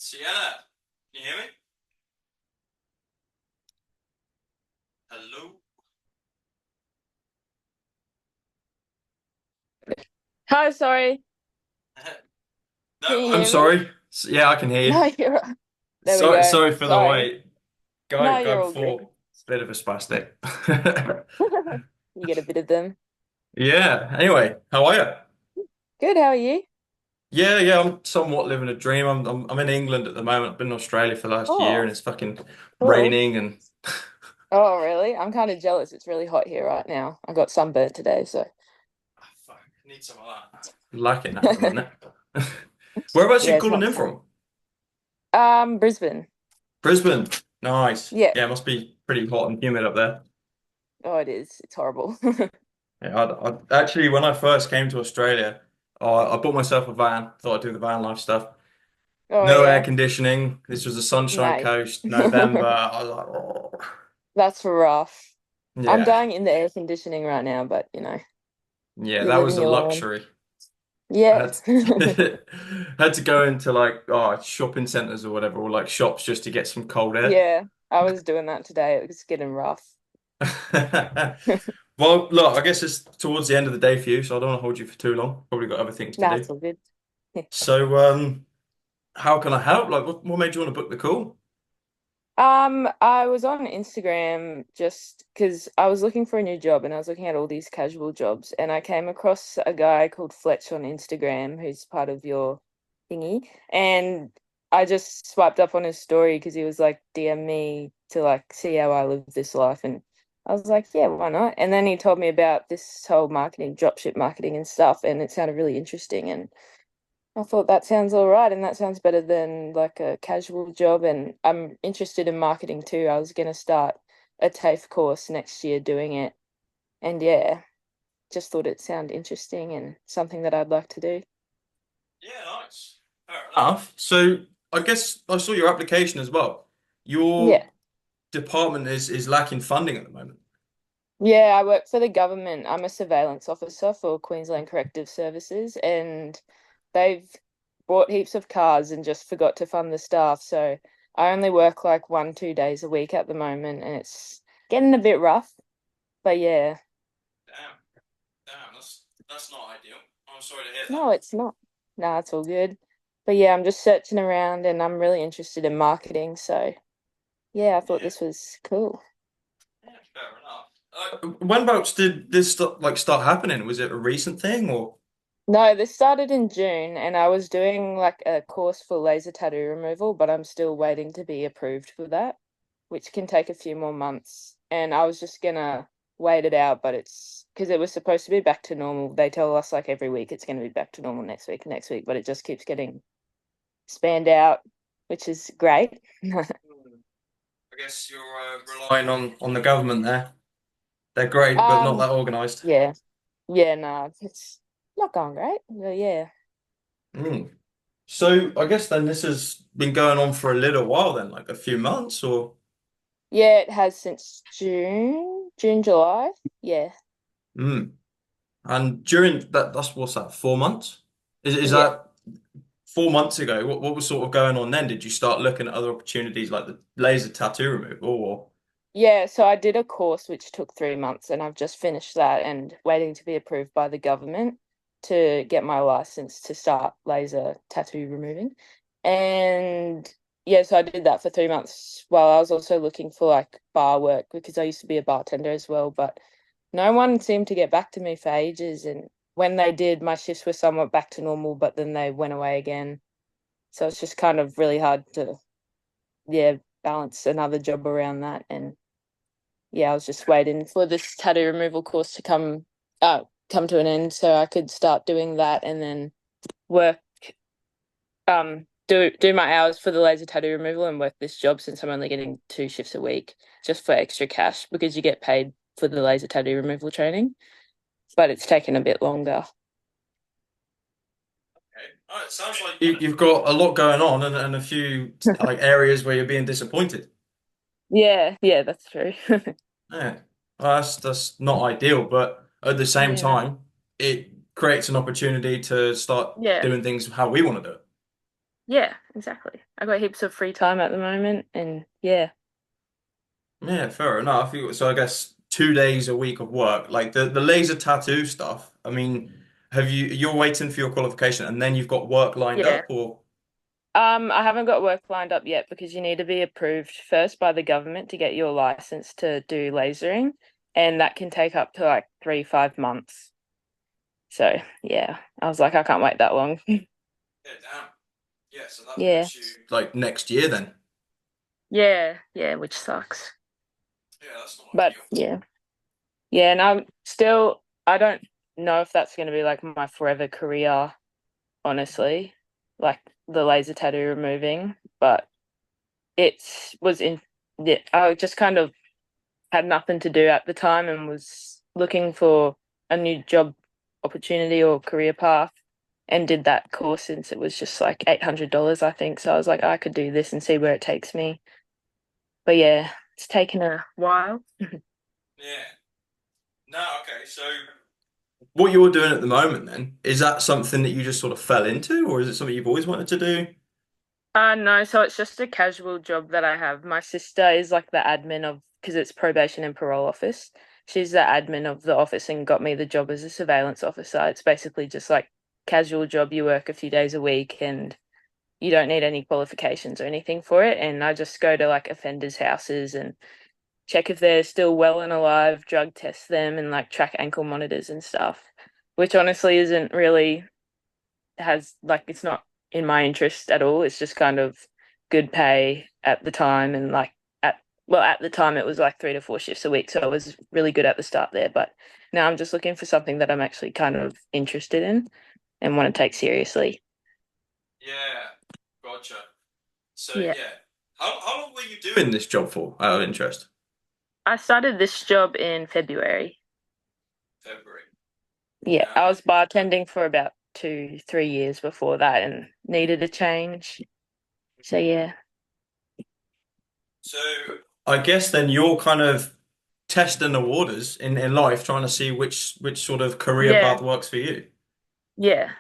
Sienna, can you hear me? Hello? Hi, sorry. No, Can you I'm hear me? sorry. Yeah, I can hear you. No, you're right. There we Sorry, go. sorry for the Sorry. wait. Go No, you're all good. before. It's a bit of a spastic. You get a bit of them. Yeah. Anyway, how are you? Good, how are you? Yeah. I'm somewhat living a dream. I'm in England at the moment. I've been in Australia for the last year, and Oh, it's fucking cool. raining and Oh, really? I'm kind of jealous. It's really hot here right now. I got sunburnt today, so fuck, I need some of that. Lacking that at the minute. Whereabouts you yeah, it's calling not in fun. from? Brisbane. Brisbane. Nice. Yeah. Yeah, it must be pretty hot and humid up there. Oh, it is. It's horrible. Yeah, actually, when I first came to Australia, I bought myself a van. Thought I'd do the van life stuff. Oh, No air yeah. conditioning. This was the Sunshine Nice. Coast, November. I was like, oh. That's rough. I'm Yeah, dying in the air conditioning right now, but yeah, you that live was and a you learn. luxury. I Yeah. had had to go into like shopping centers or whatever, or like shops just to get some cold air. Yeah. I was doing that today. It was getting rough. Well, look, I guess it's towards the end of the day for you, so I don't want to hold you for too long. Probably got other things to Nah, it's do. all good. So, how can I help? Like, what made you want to book the call? I was on Instagram just because I was looking for a new job and I was looking at all these casual jobs and I came across a guy called Fletch on Instagram who's part of your thingy and I just swiped up on his story because he was like DM me to like see how I live this life and I was like, yeah, why not? And then he told me about this whole marketing, dropship marketing and stuff and it sounded really interesting and I thought that sounds all right, and that sounds better than like a casual job. And I'm interested in marketing too. I was going to start a TAFE course next year doing it. And yeah, just thought it sounded interesting and something that I'd like to do. Yeah, nice. Fair enough. So I guess I saw your application as well. Your Yeah. department is lacking funding at the moment. Yeah, I work for the government. I'm a surveillance officer for Queensland Corrective Services, and they've bought heaps of cars and just forgot to fund the staff. So I only work like 1, 2 days a week at the moment, and it's getting a bit rough. But yeah. Damn, damn, that's not ideal. I'm sorry to hear No, it's not. No, it's all good. But yeah, I'm just searching around and I'm really interested in marketing. So yeah, I thought that. this was cool. Yeah, fair enough. Whenabouts did this start happening? Was it a recent thing or? No, this started in June and I was doing like a course for laser tattoo removal, but I'm still waiting to be approved for that, which can take a few more months. And I was just gonna wait it out, but it's because it was supposed to be back to normal. They tell us like every week it's gonna be back to normal next week, but it just keeps getting spanned out, which is great. I guess you're relying on the government there. They're great, but not Um, that organized. yeah. Yeah, no, it's not going great. But yeah. Mm. So I guess then this has been going on for a little while then, like a few months or. Yeah, it has since June, July. Yeah. Mm. And during that's what's that, 4 months? Is Yeah. that 4 months ago? What was sort of going on then? Did you start looking at other opportunities like the laser tattoo removal or? Yeah, so I did a course which took 3 months and I've just finished that and waiting to be approved by the government to get my license to start laser tattoo removing. And yeah, so I did that for 3 months while I was also looking for like bar work because I used to be a bartender as well, but no one seemed to get back to me for ages. And when they did, my shifts were somewhat back to normal, but then they went away again. So it's just kind of really hard to, yeah, balance another job around that. And yeah, I was just waiting for this tattoo removal course to come to an end so I could start doing that and then work do my hours for the laser tattoo removal and work this job since I'm only getting 2 shifts a week just for extra cash because you get paid for the laser tattoo removal training, but it's taken a bit longer. Okay. Oh, it sounds like you've got a lot going on and a few like areas where you're being disappointed. Yeah, yeah, that's true. Yeah. Well, that's not ideal, but at the same Yeah, no. time, it creates an opportunity to start Yeah. doing things how we want to do it. Yeah, exactly. I got heaps of free time at the moment, and yeah, Yeah, fair enough. So I guess 2 days a week of work, like the laser tattoo stuff. I mean, you're waiting for your qualification and then you've got work lined yeah. up, or I haven't got work lined up yet because you need to be approved first by the government to get your license to do lasering, and that can take up to like 3, 5 months. So yeah, I was like, I can't wait that long. yeah, damn. Yeah, so that Yeah, puts you like next year then. yeah, yeah, which sucks. Yeah, that's not But ideal. yeah, yeah, and I don't know if that's going to be like my forever career, honestly, like the laser tattoo removing, but it was in, yeah, I just kind of had nothing to do at the time and was looking for a new job opportunity or career path and did that course since it was just like $800, I think. So I was like, I could do this and see where it takes me. But yeah, it's taken a while. Yeah. No, okay. So what you're doing at the moment then, is that something that you just sort of fell into, or is it something you've always wanted to do? No, so it's just a casual job that I have. My sister is like the admin of, because it's probation and parole office. She's the admin of the office and got me the job as a surveillance officer. It's basically just like casual job. You work a few days a week and you don't need any qualifications or anything for it. And I just go to like offenders' houses and check if they're still well and alive, drug test them, and like track ankle monitors and stuff, which honestly isn't really has like it's not in my interest at all. It's just kind of good pay at the time and like at at the time it was like 3 to 4 shifts a week, so it was really good at the start there. But now I'm just looking for something that I'm actually kind of interested in and want to take seriously. Yeah, gotcha. So Yeah. yeah, how long were you doing this job for, out of interest? I started this job in February. February. Yeah, Yeah, I okay. was bartending for about 2, 3 years before that and needed a change. So yeah. So I guess then you're kind of testing the waters in life, trying to see which sort of career Yeah. path works for you. Yeah.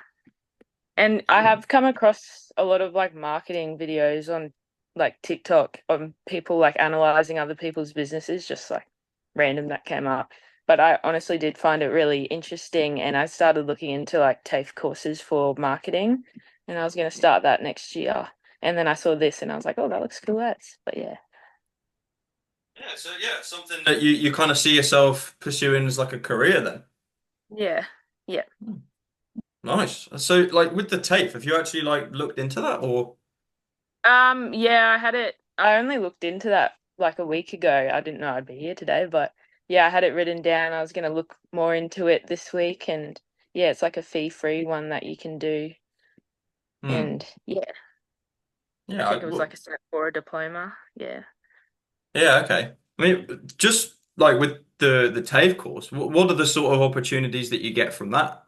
And I have come across a lot of like marketing videos on like TikTok on people like analyzing other people's businesses, just like random that came up. But I honestly did find it really interesting and I started looking into like TAFE courses for marketing and I was going to start that next year. And then I saw this and I was like, oh, that looks cool. That's, but yeah. Yeah, so yeah, something that you kind of see yourself pursuing as like a career then. Yeah. Yeah. Hmm. Nice. So like with the tape, have you actually like looked into that or? Yeah, I had it. I only looked into that like a week ago. I didn't know I'd be here today, but yeah, I had it written down. I was going to look more into it this week, and yeah, it's like a fee-free one that you can do. Hmm. And yeah, I Yeah. think it was like a step for a diploma. Yeah. Yeah. Okay. I mean, just like with the TAFE course, what are the sort of opportunities that you get from that?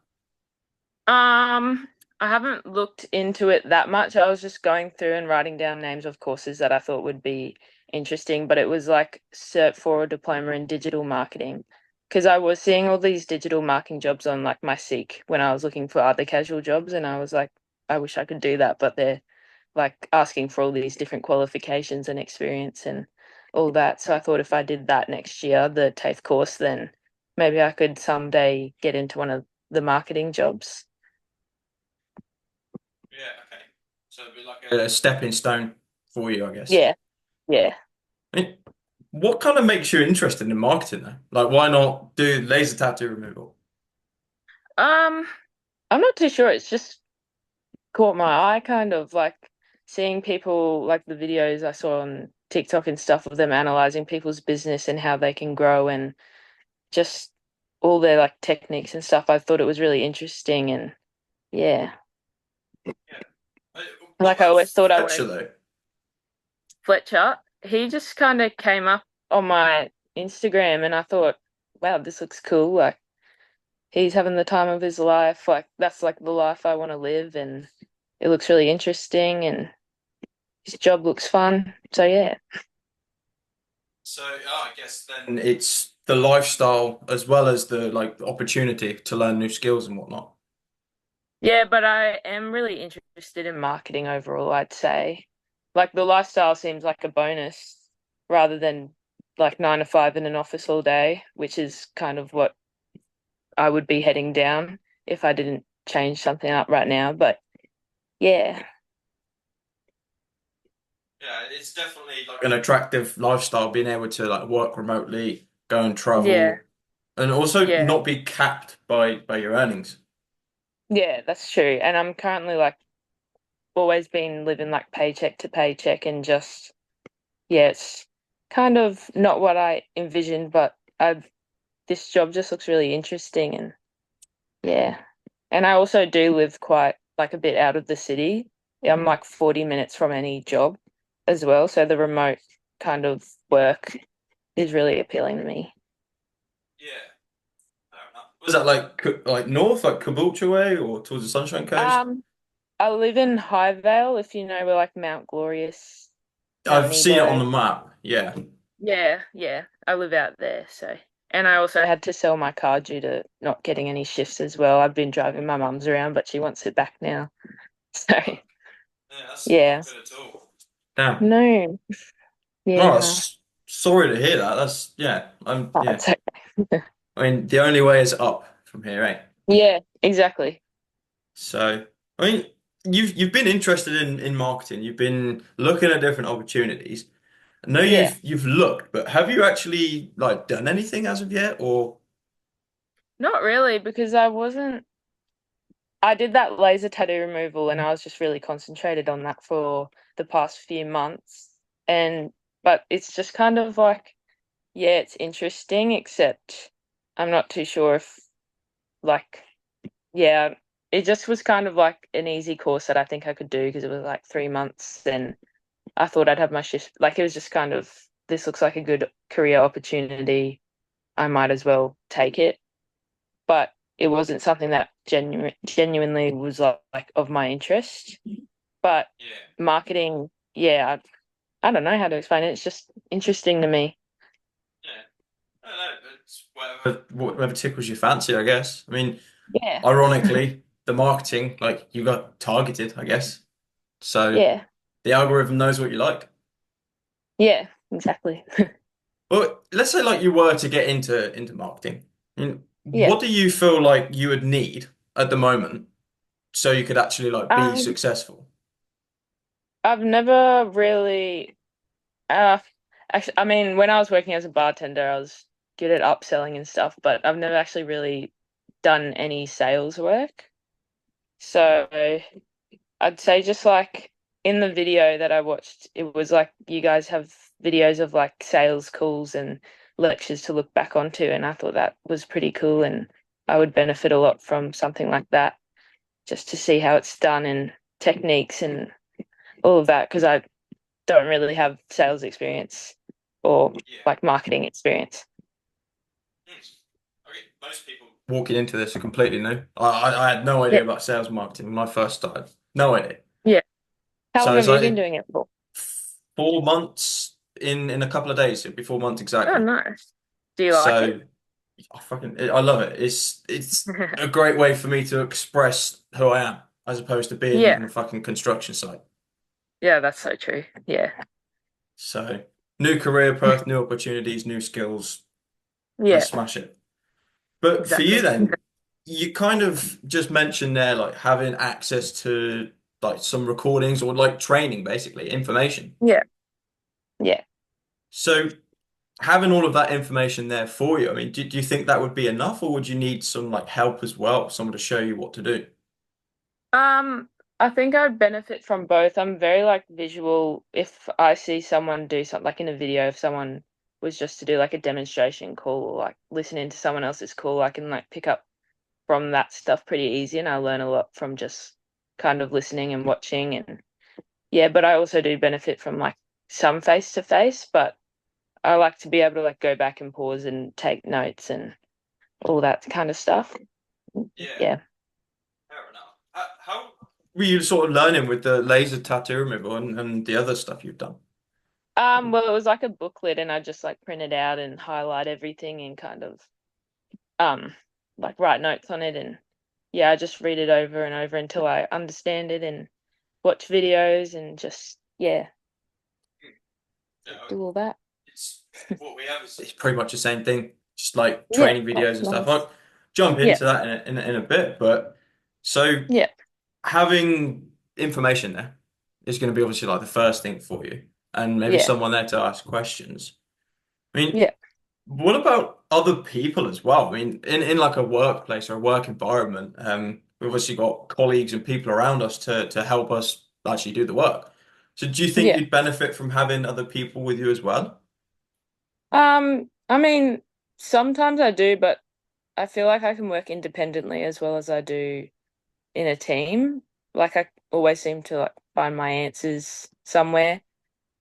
Um, I haven't looked into it that much. I was just going through and writing down names of courses that I thought would be interesting, but it was like Cert for a diploma in digital marketing. Because I was seeing all these digital marketing jobs on like my Seek when I was looking for other casual jobs, and I was like, I wish I could do that, but they're like asking for all these different qualifications and experience and all that. So I thought if I did that next year, the TAFE course, then maybe I could someday get into one of the marketing jobs. Yeah, okay. So it'd be like a stepping stone for you, I guess. Yeah, yeah. I mean, what kind of makes you interested in marketing though? Like, why not do laser tattoo removal? Um, I'm not too sure. It's just caught my eye, kind of like seeing people like the videos I saw on TikTok and stuff of them analyzing people's business and how they can grow and just all their like techniques and stuff. I thought it was really interesting and yeah, Yeah. What like I about always thought I Fletcher wanted though? Fletcher. He just kind of came up on my Instagram and I thought, wow, this looks cool. Like he's having the time of his life. Like that's like the life I want to live and it looks really interesting and his job looks fun. So yeah. So, I guess then it's the lifestyle as well as the like opportunity to learn new skills and whatnot. Yeah, but I am really interested in marketing overall, I'd say. Like the lifestyle seems like a bonus rather than like 9 to 5 in an office all day, which is kind of what I would be heading down if I didn't change something up right now. But yeah, Yeah, it's definitely like an attractive lifestyle, being able to like work remotely, go and yeah, travel, and also yeah, not be capped by your earnings. yeah, that's true. And I'm currently like always been living like paycheck to paycheck and just, yeah, it's kind of not what I envisioned, but this job just looks really interesting and yeah. And I also do live quite like a bit out of the city. I'm like 40 minutes from any job as well. So the remote kind of work is really appealing to me. Yeah, fair enough. Was that like north, like Caboolture way, or towards the Sunshine Coast? Um, I live in Highvale, if you know where like Mount Glorious, Mount I've seen it on Nebo. the map. Yeah. Yeah, yeah. I live out there, so and I also had to sell my car due to not getting any shifts as well. I've been driving my mum's around, but she wants it back now. So Oh, yeah, that's yeah. not good at all. Damn. No. No, Yeah. that's sorry to hear that. That's yeah. Oh, Yeah. it's okay. I mean, the only way is up from here, eh? Yeah, exactly. So, I mean, you've been interested in marketing. You've been looking at different opportunities. I know Yeah. you've looked, but have you actually like done anything as of yet? Or Not really, because I did that laser tattoo removal and I was just really concentrated on that for the past few months. And but it's just kind of like, yeah, it's interesting, except I'm not too sure if like, yeah, it just was kind of like an easy course that I think I could do because it was like 3 months and I thought I'd have my shift. Like it was just kind of, this looks like a good career opportunity. I might as well take it. But it wasn't something that genuinely was like of my interest. But yeah, marketing, yeah, I don't know how to explain it. It's just interesting to me. yeah. I don't know. It's whatever tickles your fancy, I guess. I mean, Yeah, ironically, the marketing, like you got targeted, I guess. So yeah, the algorithm knows what you like. yeah, exactly. Well, let's say like you were to get into marketing. I mean, Yeah. what do you feel like you would need at the moment so you could actually like be Um, successful? I've never really uh actually I mean when I was working as a bartender I was good at upselling and stuff, but I've never actually really done any sales work. So I'd say just like in the video that I watched, it was like you guys have videos of like sales calls and lectures to look back onto, and I thought that was pretty cool, and I would benefit a lot from something like that just to see how it's done and techniques and all of that because I don't really have sales experience or Yeah. like marketing experience. Yes. Okay. Most people walking into this are completely new. I had no Yeah, idea about sales marketing when I first started. No idea. yeah. How long So it's have you been like doing it for? 4 months in a couple of days. It'll be 4 months Oh, exactly. nice. Do you like it? So I love it. It's a great way for me to express who I am as opposed to being Yeah, in a fucking construction site. yeah, that's so true. Yeah, So new career path, new opportunities, new skills. Let's yeah, smash it. But for you exactly. then, you kind of just mentioned there like having access to like some recordings or like training, basically, information. Yeah, yeah. So having all of that information there for you, I mean, do you think that would be enough, or would you need some like help as well, someone to show you what to do? Um, I think I'd benefit from both. I'm very like visual. If I see someone do something like in a video, if someone was just to do like a demonstration call or like listening to someone else's call, I can like pick up from that stuff pretty easy and I learn a lot from just kind of listening and watching and yeah, but I also do benefit from like some face to face, but I like to be able to like go back and pause and take notes and all that kind of stuff. Yeah, Yeah. fair enough. How were you sort of learning with the laser tattoo removal and the other stuff you've done? Well, it was like a booklet, and I just like print it out and highlight everything and kind of um like write notes on it, and yeah, I just read it over and over until I understand it and watch videos and just yeah, Yeah, do all that. it's what we have is it's pretty much the same thing, just like Yeah, training that's videos and stuff. nice. I'll jump Yeah, into that in a bit, but so yeah, having information there is going to be obviously like the first thing for you, and maybe yeah, someone there to ask questions. I mean, yeah. what about other people as well? I mean, in like a workplace or a work environment, we've obviously got colleagues and people around us to help us actually do the work. So do you think Yeah. you'd benefit from having other people with you as well? I mean, sometimes I do, but I feel like I can work independently as well as I do in a team. Like I always seem to like find my answers somewhere.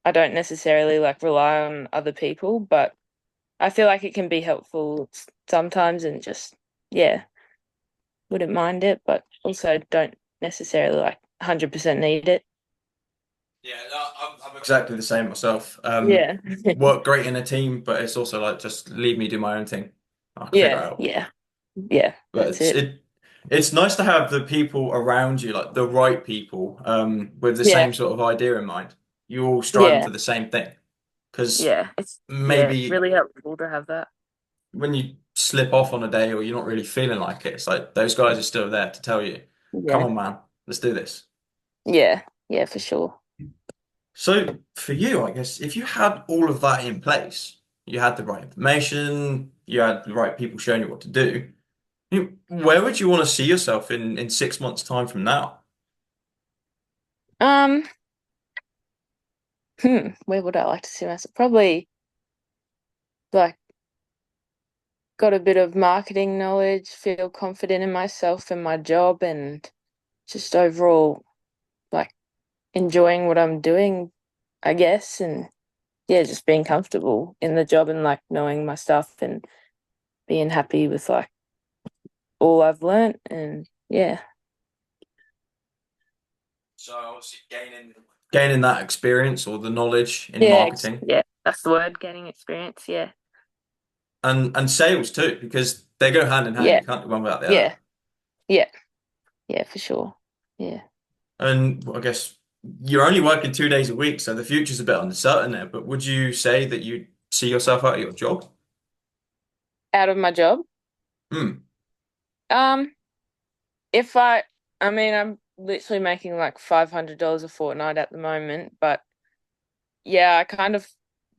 I don't necessarily like rely on other people, but I feel like it can be helpful sometimes and just yeah, wouldn't mind it, but also don't necessarily like 100% need it. Yeah, no, I'm exactly the same myself. Yeah. Work great in a team, but it's also like just leave me do my own thing. I can figure it Yeah, out. yeah. Yeah, But that's it. it's nice to have the people around you, like the right people, with the Yeah. same sort of idea in mind. You're all striving Yeah. for the same thing. Because Yeah. It's maybe really helpful to have that. when you slip off on a day or you're not really feeling like it, it's like those guys are still there to tell you, come Yeah. on, man, let's do this. Yeah. Yeah, for sure. So for you, I guess if you had all of that in place, you had the right information, you had the right people showing you what to do, where would you want to see yourself in 6 months' time from now? Um, where would I like to see myself? Probably like got a bit of marketing knowledge, feel confident in myself and my job and just overall like enjoying what I'm doing, I guess, and yeah, just being comfortable in the job and like knowing my stuff and being happy with like all I've learnt and yeah. So obviously gaining that experience or the knowledge in Yeah, marketing yeah, that's the word, gaining experience. Yeah. and sales too, because they go hand in hand. Yeah. You can't do one without the other. Yeah. Yeah. Yeah, for sure. Yeah. And I guess you're only working 2 days a week, so the future's a bit uncertain there. But would you say that you see yourself out of your job? Out of my job. Hmm. Um, if I mean, I'm literally making like $500 a fortnight at the moment, but yeah, I kind of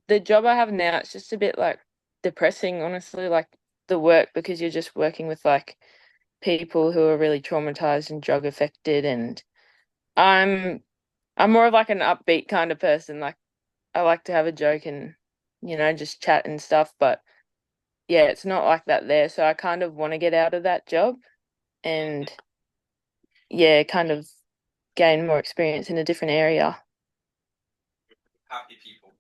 the job I have now, it's just a bit like depressing, honestly, like the work because you're just working with like people who are really traumatized and drug affected and I'm I'm more of like an upbeat kind of person. Like I like to have a joke and just chat and stuff, but yeah, it's not like that there. So I kind of want to get out of that job and yeah, kind of gain more experience in a different area. Happy people.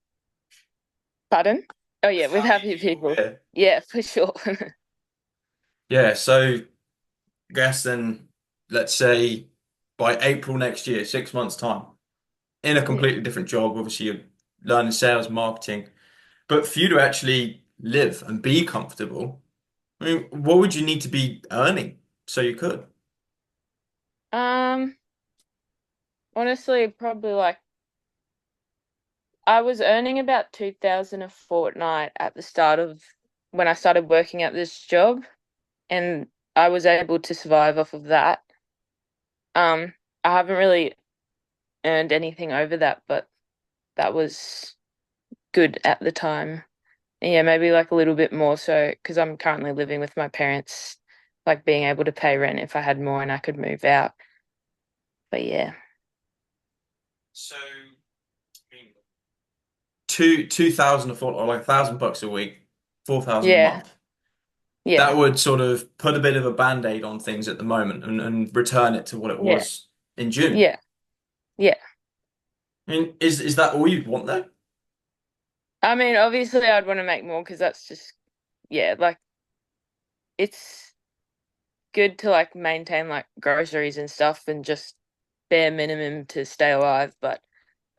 Pardon? Oh yeah, With with happy happy people. people. Yeah. Yeah, for sure. Yeah. So I guess then, let's say by April next year, 6 months' time, in a Yeah. completely different job. Obviously, you're learning sales, marketing, but for you to actually live and be comfortable, I mean, what would you need to be earning so you could? Um, Honestly, probably like I was earning about 2,000 a fortnight at the start of when I started working at this job, and I was able to survive off of that. I haven't really earned anything over that, but that was good at the time. And yeah, maybe like a little bit more so because I'm currently living with my parents, like being able to pay rent if I had more and I could move out. But yeah, So, I mean, two thousand a foot or like $1,000 a week, 4,000 a yeah, month. yeah, That would sort of put a bit of a band-aid on things at the moment and return it to what it yeah, was in June. yeah, yeah. I mean, is that all you'd want though? I mean, obviously, I'd want to make more because that's just, yeah, like it's good to like maintain like groceries and stuff and just bare minimum to stay alive. But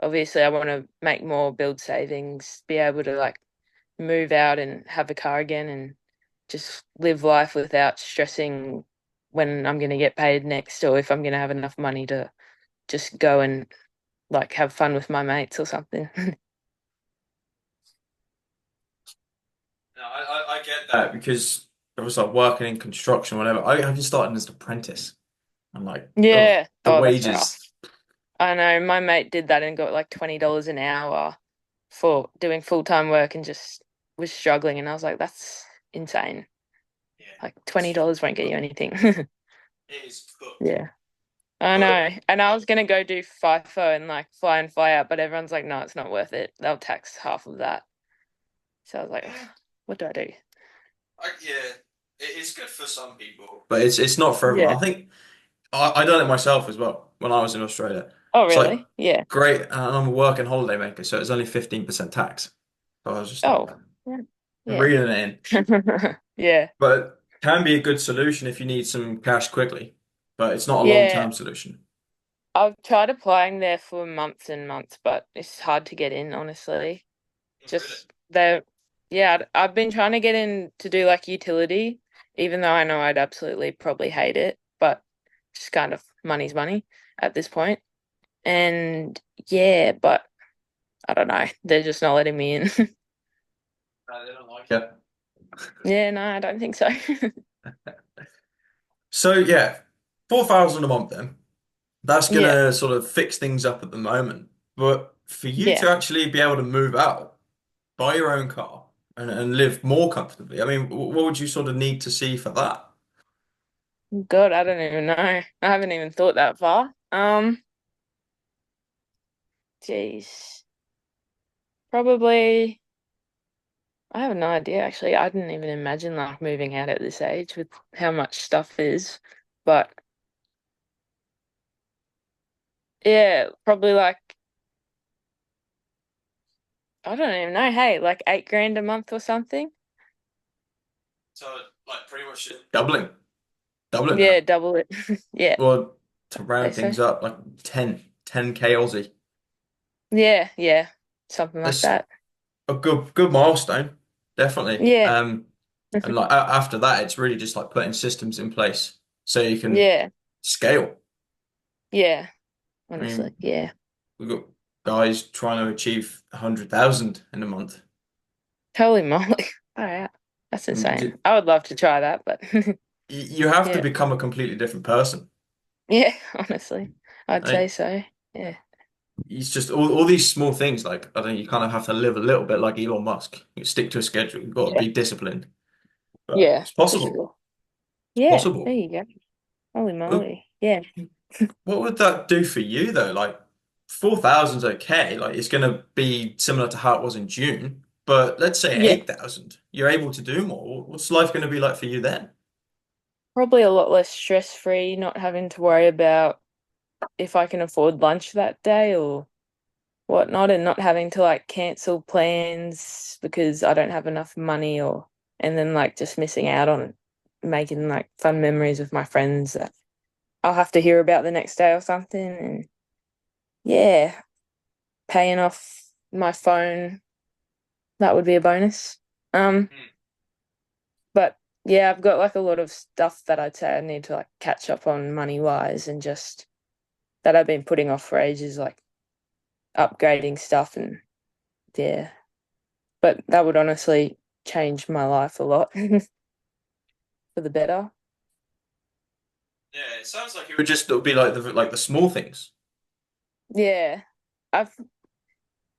obviously, I want to make more, build savings, be able to like move out and have a car again and just live life without stressing when I'm going to get paid next or if I'm going to have enough money to just go and like have fun with my mates or something. No, I get that because I was like working in construction, or whatever. I just started as an apprentice. I'm like, oh, Yeah. the Oh, that's wages. rough. I know my mate did that and got like $20 an hour for doing full-time work and just was struggling. And I was like, that's insane. Yeah, Like it's $20 won't get you cooked. anything. It is cooked. Yeah. I But know. And I was gonna go do FIFO and like fly in, fly out, but everyone's like, no, it's not worth it. They'll tax half of that. So I was like, yeah, what do I do? yeah, it's good for some people, but it's not for everyone. Yeah. I think I done it myself as well when I was in Australia. Oh, It's like really? Yeah. great, and I'm a working holiday maker, so it's only 15% tax. So I was just like Oh, yeah. Yeah. reeling it in. Yeah. But can be a good solution if you need some cash quickly. But it's not a Yeah. long-term solution. I've tried applying there for months and months, but it's hard to get in, honestly. Really? Just the yeah, I've been trying to get in to do like utility, even though I know I'd absolutely probably hate it, but just kind of money's money at this point. And yeah, but I don't know. They're just not letting me in. No, they don't like it. Yeah, no, I don't think so. So yeah, 4,000 a month then. That's Yeah, gonna sort of fix things up at the moment. But for you yeah. to actually be able to move out, buy your own car, and live more comfortably, I mean, what would you sort of need to see for that? God, I don't even know. I haven't even thought that far. Jeez. Probably I have no idea actually. I didn't even imagine like moving out at this age with how much stuff is. But yeah, probably like I don't even know, hey, like 8 grand a month or something. So like pretty much just doubling Yeah, that. double it. Yeah, Or to say round so. things up, like 10K Aussie. Yeah, yeah. Something like That's that. a good milestone, definitely. Yeah. And like after that, it's really just like putting systems in place so you can Yeah. scale. Yeah. I Honestly. mean, Yeah. we've got guys trying to achieve 100,000 in a month. Holy moly. All right. That's And insane. I would love to try that, but you have to yeah. become a completely different person. Yeah, honestly. I'd say Like, so. Yeah. it's just all these small things. Like, I think you kind of have to live a little bit like Elon Musk. You stick to a schedule. You've got to Yeah. be disciplined. But Yeah, it's for possible. sure. It's Yeah, there possible. you go. Holy But moly. Yeah. what would that do for you though? Like 4,000's okay. Like it's gonna be similar to how it was in June. But let's say Yeah. 8,000, you're able to do more. What's life gonna be like for you then? Probably a lot less stress free, not having to worry about if I can afford lunch that day or whatnot, and not having to like cancel plans because I don't have enough money or and then like just missing out on making like fun memories with my friends that I'll have to hear about the next day or something. And yeah, paying off my phone, that would be a bonus. Um, but yeah, I've got like a lot of stuff that I'd say I need to like catch up on money wise and just that I've been putting off for ages, like upgrading stuff and yeah. But that would honestly change my life a lot for the better. Yeah, it sounds like it would just be like the small things. Yeah. I've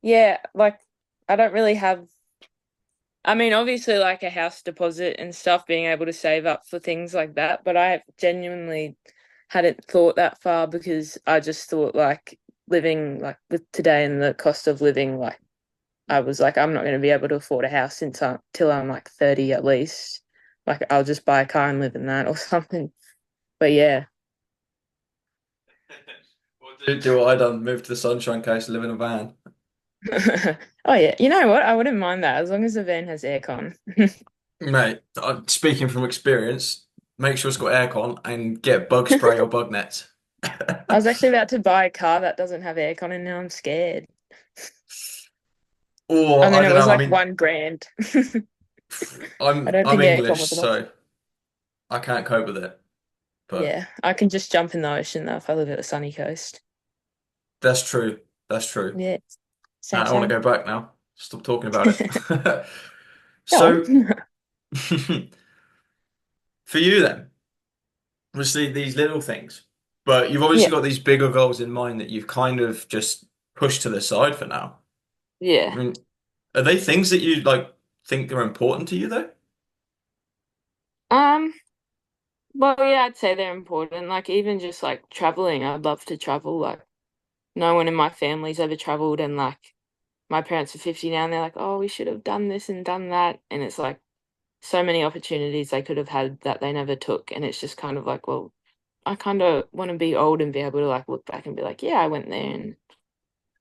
yeah, like I don't really have I mean, obviously like a house deposit and stuff, being able to save up for things like that, but I genuinely hadn't thought that far because I just thought like living like with today and the cost of living, like I was like, I'm not going to be able to afford a house till I'm like 30 at least. Like I'll just buy a car and live in that or something. But yeah. Well, do what I done, move to the Sunshine Coast, live in a van. Oh yeah, you know what? I wouldn't mind that as long as the van has aircon. Mate, speaking from experience, make sure it's got aircon and get bug spray or bug nets. I was actually about to buy a car that doesn't have aircon and now I'm scared. Or And I then it don't was know. I like mean, 1 grand. I I'm don't I'm think aircon English, was enough. so I can't cope with it. But Yeah, I can just jump in the ocean though if I live at the sunny coast. that's true. That's true. Yeah, same, I want to same. go back now. Stop talking about it. Go on. So, for you then, obviously these little things, but you've Yeah, obviously got these bigger goals in mind that you've kind of just pushed to the side for now. I yeah. mean, are they things that you like think are important to you though? Um, well, yeah, I'd say they're important. Like even just like traveling, I'd love to travel. Like no one in my family's ever traveled, and like my parents are 50 now, and they're like, "Oh, we should have done this and done that," and it's like so many opportunities they could have had that they never took, and it's just kind of like, well, I kind of want to be old and be able to like look back and be like, yeah, I went there and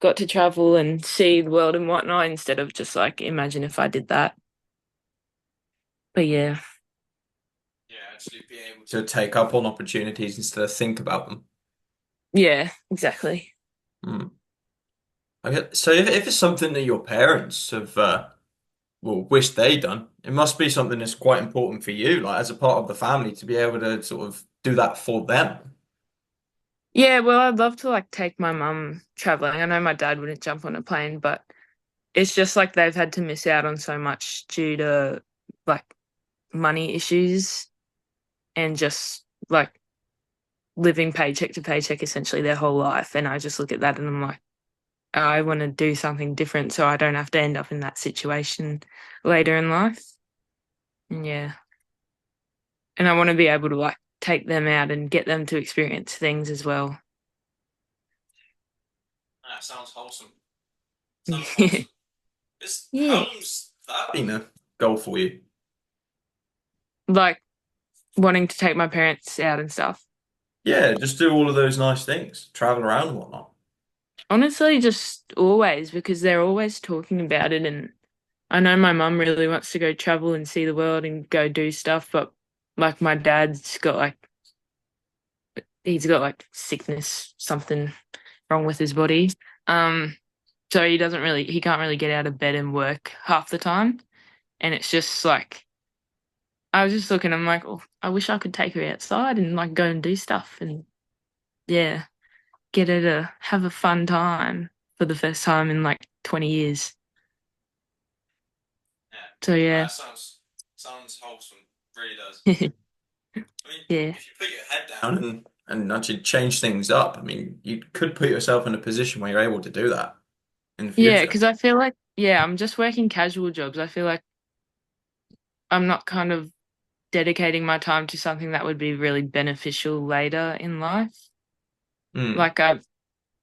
got to travel and see the world and whatnot instead of just like imagine if I did that. But yeah, Yeah, actually be able to take up on opportunities instead of think about them. yeah, exactly. Hmm. Okay, so if it's something that your parents have well wish they'd done, it must be something that's quite important for you, like as a part of the family, to be able to sort of do that for them. Yeah, well, I'd love to like take my mum traveling. I know my dad wouldn't jump on a plane, but it's just like they've had to miss out on so much due to like money issues and just like living paycheck to paycheck essentially their whole life. And I just look at that and I'm like, I want to do something different so I don't have to end up in that situation later in life. And yeah. And I want to be able to like take them out and get them to experience things as well. Ah, sounds wholesome. Sounds wholesome. How Yeah. long's that been a goal for you? Like wanting to take my parents out and stuff. Yeah, just do all of those nice things, travel around and whatnot. Honestly, just always because they're always talking about it. And I know my mum really wants to go travel and see the world and go do stuff, but like my dad's got like, he's got like sickness, something wrong with his body. Um, so he can't really get out of bed and work half the time. And it's just like, I was just looking, I'm like, oh, I wish I could take her outside and like go and do stuff and yeah, get her to have a fun time for the first time in like 20 years. Yeah, So yeah. that sounds wholesome. Really does. I mean, Yeah. if you put your head down and actually change things up, I mean, you could put yourself in a position where you're able to do that in the Yeah, future. because I feel like, yeah, I'm just working casual jobs. I feel like I'm not kind of dedicating my time to something that would be really beneficial later in life. Hmm. Like I'm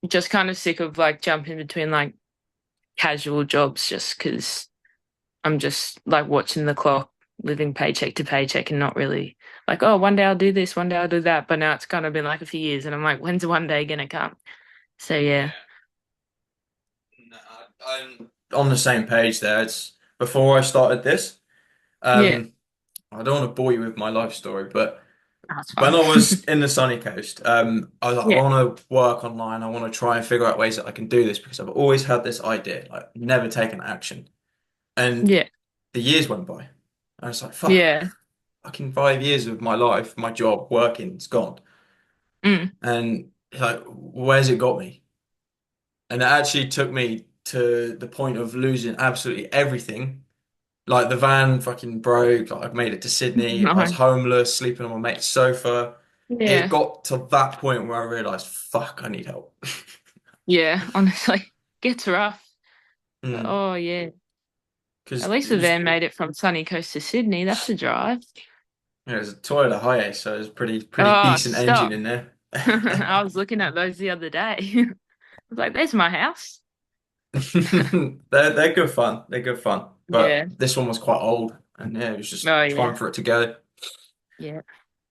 just kind of sick of like jumping between like casual jobs just because I'm just like watching the clock, living paycheck to paycheck and not really like, oh, one day I'll do this, one day I'll do that. But now it's kind of been like a few years and I'm like, when's one day gonna come? So yeah. Yeah. No, I'm on the same page there. It's before I started this. Yeah. Um, I don't want to bore you with my life story, but That's when fine. I was in the sunny coast, I was like, I Yeah. want to work online. I want to try and figure out ways that I can do this because I've always had this idea, like never taken action. And Yeah. the years went by. I was like, fuck, Yeah. fucking 5 years of my life, my job, working, it's gone. Mm. And it's like, where's it got me? And it actually took me to the point of losing absolutely everything. Like the van fucking broke. Like I made it to Sydney. I was No. homeless, sleeping on my mate's sofa. It Yeah. got to that point where I realized, fuck, I need help. Yeah. Honestly, gets rough. But, Mm. oh yeah. At Because least the van made it from sunny coast to Sydney. That's a drive. it was a Toyota Hiace, so it was pretty Oh, decent engine stop. in there. I was looking at those the other day. I was like, there's my house. They're good fun. They're good fun. Yeah. But this one was quite old, and yeah, it was just Oh time yeah. for it to go. Yeah.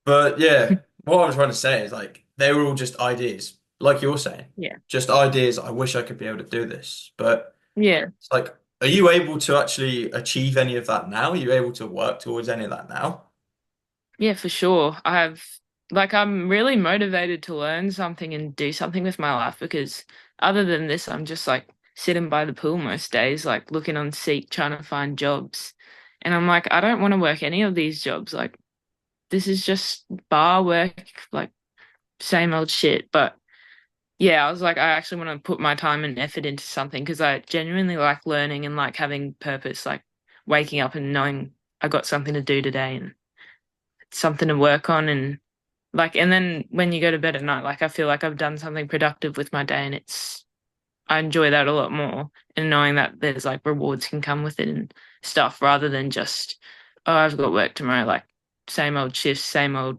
But yeah, what I was trying to say is like they were all just ideas, like you're saying, Yeah. just ideas. I wish I could be able to do this, but Yeah. it's like, are you able to actually achieve any of that now? Are you able to work towards any of that now? Yeah, for sure. I'm really motivated to learn something and do something with my life because other than this, I'm just like sitting by the pool most days, like looking on Seek, trying to find jobs. And I'm like, I don't want to work any of these jobs. Like, this is just bar work, like same old shit. But yeah, I was like, I actually want to put my time and effort into something because I genuinely like learning and like having purpose, like waking up and knowing I got something to do today and something to work on and like, and then when you go to bed at night, like I feel like I've done something productive with my day and I enjoy that a lot more and knowing that there's like rewards can come with it and stuff rather than just, oh, I've got work tomorrow, like same old shifts, same old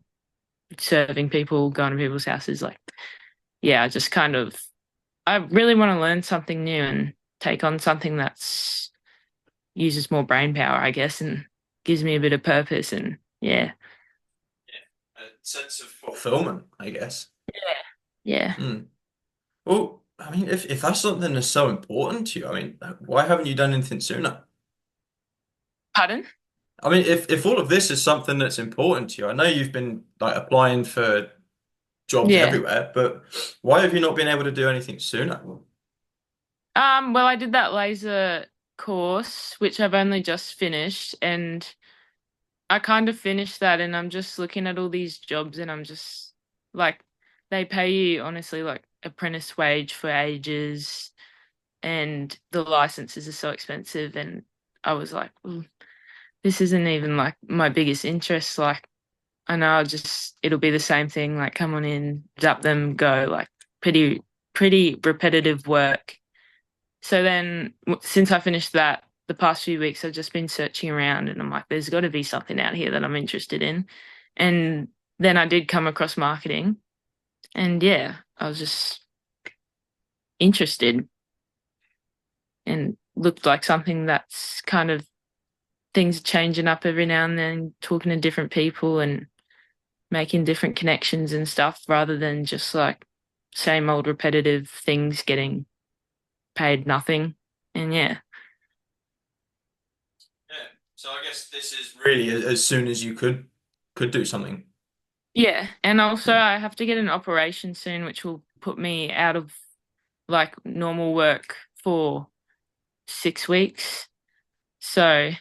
serving people, going to people's houses. Like, yeah, I just kind of, I really want to learn something new and take on something that's uses more brain power, I guess, and gives me a bit of purpose. And yeah, A sense of fulfillment, I guess. yeah. Hmm. Well, I mean, if that's something that's so important to you, I mean, why haven't you done anything sooner? Pardon? I mean, if all of this is something that's important to you, I know you've been like applying for jobs Yeah. everywhere, but why have you not been able to do anything sooner? Well, I did that laser course, which I've only just finished, and I kind of finished that, and I'm just looking at all these jobs, and I'm just like, they pay you honestly like apprentice wage for ages, and the licenses are so expensive, and I was like, "Mm, this isn't even like my biggest interest. Like, I know it'll be the same thing. Like, come on in, zap them, go. Like, pretty repetitive work." So then, since I finished that, the past few weeks, I've just been searching around and I'm like, there's got to be something out here that I'm interested in. And then I did come across marketing. And yeah, I was just interested and looked like something that's kind of things changing up every now and then, talking to different people and making different connections and stuff rather than just like same old repetitive things getting paid nothing. And yeah. Yeah. So I guess this is really as soon as you could do something. Yeah, and also Hmm. I have to get an operation soon, which will put me out of like normal work for 6 weeks. So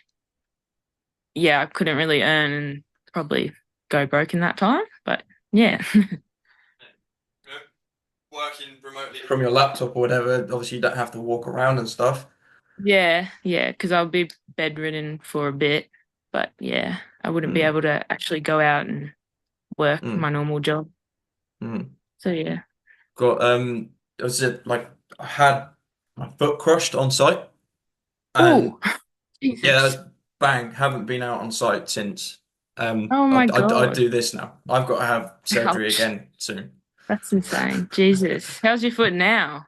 yeah, I couldn't really earn and probably go broke in that time. But yeah, Yeah. Working remotely from your laptop or whatever, obviously you don't have to walk around and stuff. yeah, because I'll be bedridden for a bit. But yeah, I wouldn't be Hmm. able to actually go out and work my Hmm. normal job. Hmm. So yeah. Got was it like I had my foot crushed on site Oh, and yeah, that Jesus. was bang, haven't been out on site since. Oh I, my I God. do this now. I've got to have surgery Ouch. again soon. That's insane. Jesus. How's your foot now?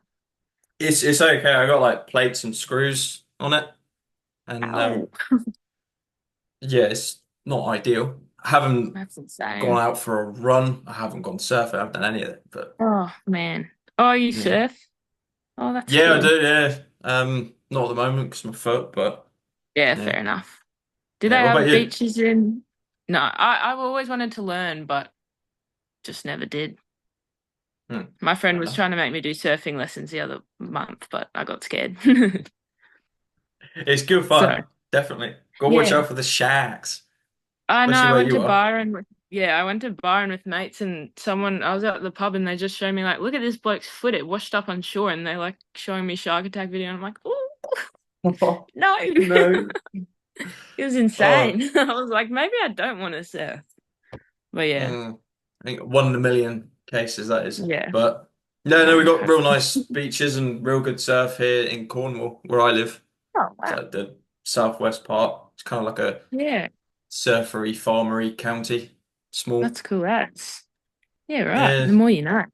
It's okay. I got like plates and screws on it, and Ow. yeah, it's not ideal. I haven't That's gone insane. out for a run. I haven't gone surfing. I haven't done any of it. But Oh man. Oh, you yeah, surf? Oh, that's yeah, I cool. do. Yeah, not at the moment because my foot, but Yeah, yeah, fair enough. Do they yeah. What about have you? beaches in? No, I've always wanted to learn, but just never did. Hmm, My friend fair was enough. trying to make me do surfing lessons the other month, but I got scared. It's good So, fun, definitely. Go watch yeah. out for the sharks, I know especially I where went you to are. Byron with yeah, I went to Byron with mates and I was at the pub and they just showed me like, look at this bloke's foot, it washed up on shore and they like showing me shark attack video and I'm like, oh no. No. It was Oh, insane. I was like, maybe I don't want to surf. But yeah, mm, I think 1 in a million cases that is. yeah. But no, we got real Hopefully. nice beaches and real good surf here in Cornwall, where I live. Oh It's wow. like the southwest part. It's kind of like a Yeah, surfery, farmery county. Small. that's cool. That's yeah, right. Yeah, The more you know.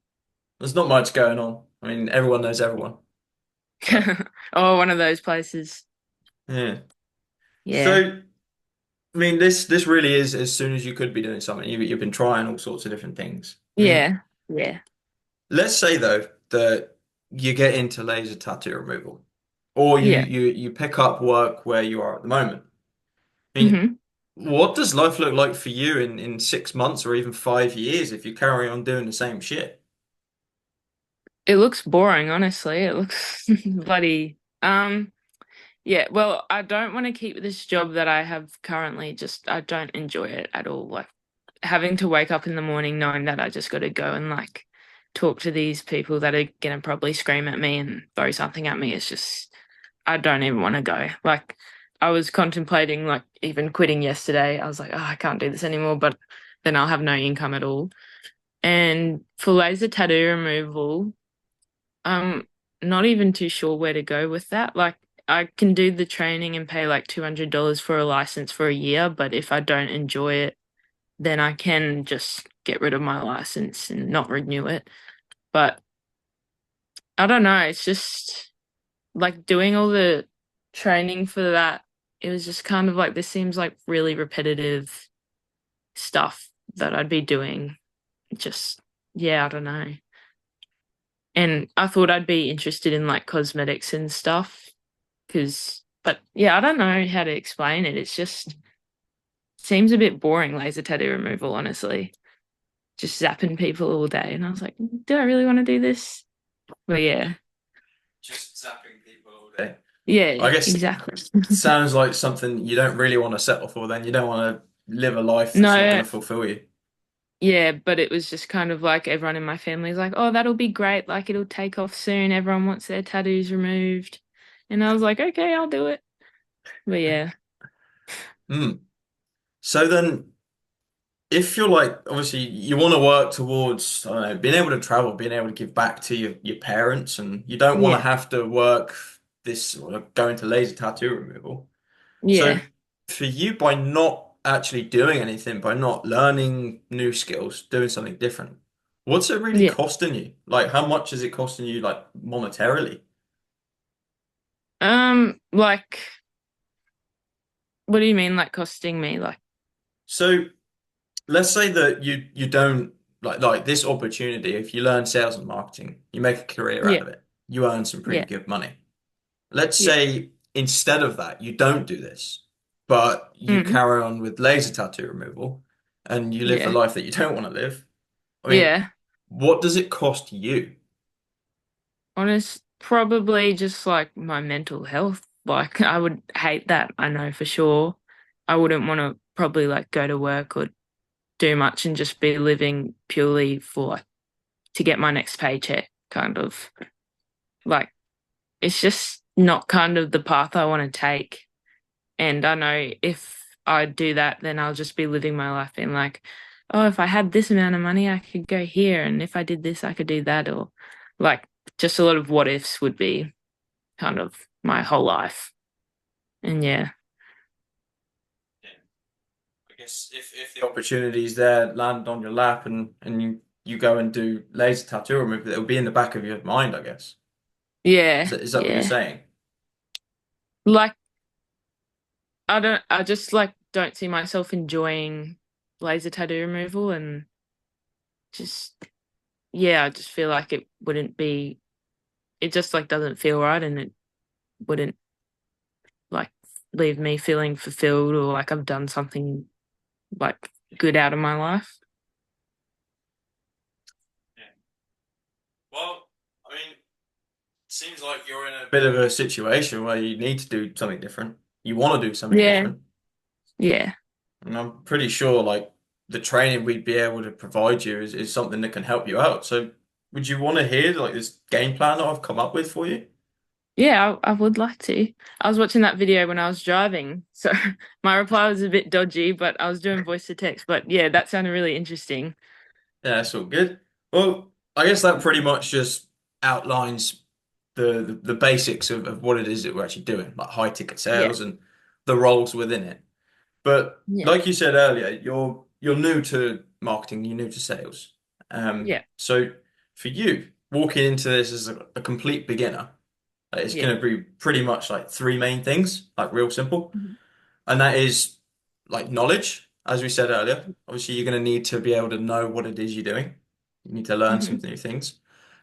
there's not much going on. I mean, everyone knows everyone. But Oh, one of those places. yeah. Yeah. So, I mean, this really is as soon as you could be doing something. You've been trying all sorts of different things. I mean, Yeah. Yeah. let's say though that you get into laser tattoo removal, or Yeah. you pick up work where you are at the moment. I mean, hmm what does life look like for you in 6 months or even 5 years if you carry on doing the same shit? It looks boring, honestly. It looks bloody yeah, well, I don't want to keep this job that I have currently. Just I don't enjoy it at all. Like having to wake up in the morning knowing that I just got to go and like talk to these people that are gonna probably scream at me and throw something at me, it's just I don't even want to go. Like I was contemplating like even quitting yesterday. I was like, oh, I can't do this anymore, but then I'll have no income at all. And for laser tattoo removal, I'm not even too sure where to go with that. Like I can do the training and pay like $200 for a license for a year, but if I don't enjoy it, then I can just get rid of my license and not renew it. But I don't know, it's just like doing all the training for that. It was just kind of like this seems like really repetitive stuff that I'd be doing. Just, yeah, I don't know. And I thought I'd be interested in like cosmetics and stuff but yeah, I don't know how to explain it. It's just seems a bit boring, laser tattoo removal, honestly. Just zapping people all day. And I was like, do I really want to do this? But yeah, Just zapping people all day. yeah, I guess it exactly. sounds like something you don't really want to settle for then. You don't want to live a life that's not going No, to fulfill you. yeah, but it was just kind of like everyone in my family is like, oh, that'll be great. Like it'll take off soon. Everyone wants their tattoos removed. And I was like, okay, I'll do it. But yeah, Hmm. So then, if you're like, obviously, you want to work towards, I don't know, being able to travel, being able to give back to your parents, and you don't want to yeah, have to work this or go into laser tattoo removal. So, yeah, for you, by not actually doing anything, by not learning new skills, doing something different, what's it really yeah. costing you? Like, how much is it costing you, like, monetarily? Like, what do you mean, like costing me? Like, So, let's say that you don't like this opportunity. If you learn sales and marketing, you make a career out yeah, of it, you earn some pretty yeah, good money. Let's yeah, say instead of that, you don't do this, but you mm, carry on with laser tattoo removal and you live the yeah, life that you don't want to live. I mean, yeah. what does it cost you? Probably just like my mental health. Like, I would hate that, I know for sure. I wouldn't want to probably like go to work or do much and just be living purely for like to get my next paycheck, kind of. Like, it's just not kind of the path I want to take. And I know if I do that, then I'll just be living my life being like, oh, if I had this amount of money, I could go here. And if I did this, I could do that. Or like just a lot of what ifs would be kind of my whole life. And yeah, Yeah. I guess if the opportunity is there, land on your lap and you go and do laser tattoo removal, it'll be in the back of your mind, I guess. yeah, Is that what you're yeah. saying? Like, I just like don't see myself enjoying laser tattoo removal and just, yeah, I just feel like it wouldn't be, it just like doesn't feel right and it wouldn't like leave me feeling fulfilled or like I've done something like good out of my life. Yeah. Well, I mean, seems like you're in a bit of a situation where you need to do something different. You want to do something Yeah, different. yeah, And I'm pretty sure like the training we'd be able to provide you is something that can help you out. So would you want to hear like this game plan that I've come up with for you? yeah, I would like to. I was watching that video when I was driving, so my reply was a bit dodgy, but I was doing voice to text. But yeah, that sounded really interesting. Yeah, that's all good. Well, I guess that pretty much just outlines the basics of what it is that we're actually doing, like high ticket Yeah, sales and the roles within it. But yeah, like you said earlier, you're new to marketing, you're new to sales. yeah, So for you, walking into this as a complete beginner, it's yeah, going to be pretty much like three main things, like real simple. mhm, And that is like knowledge, as we said earlier. Obviously, you're going to need to be able to know what it is you're doing. You need to learn some mhm, new things.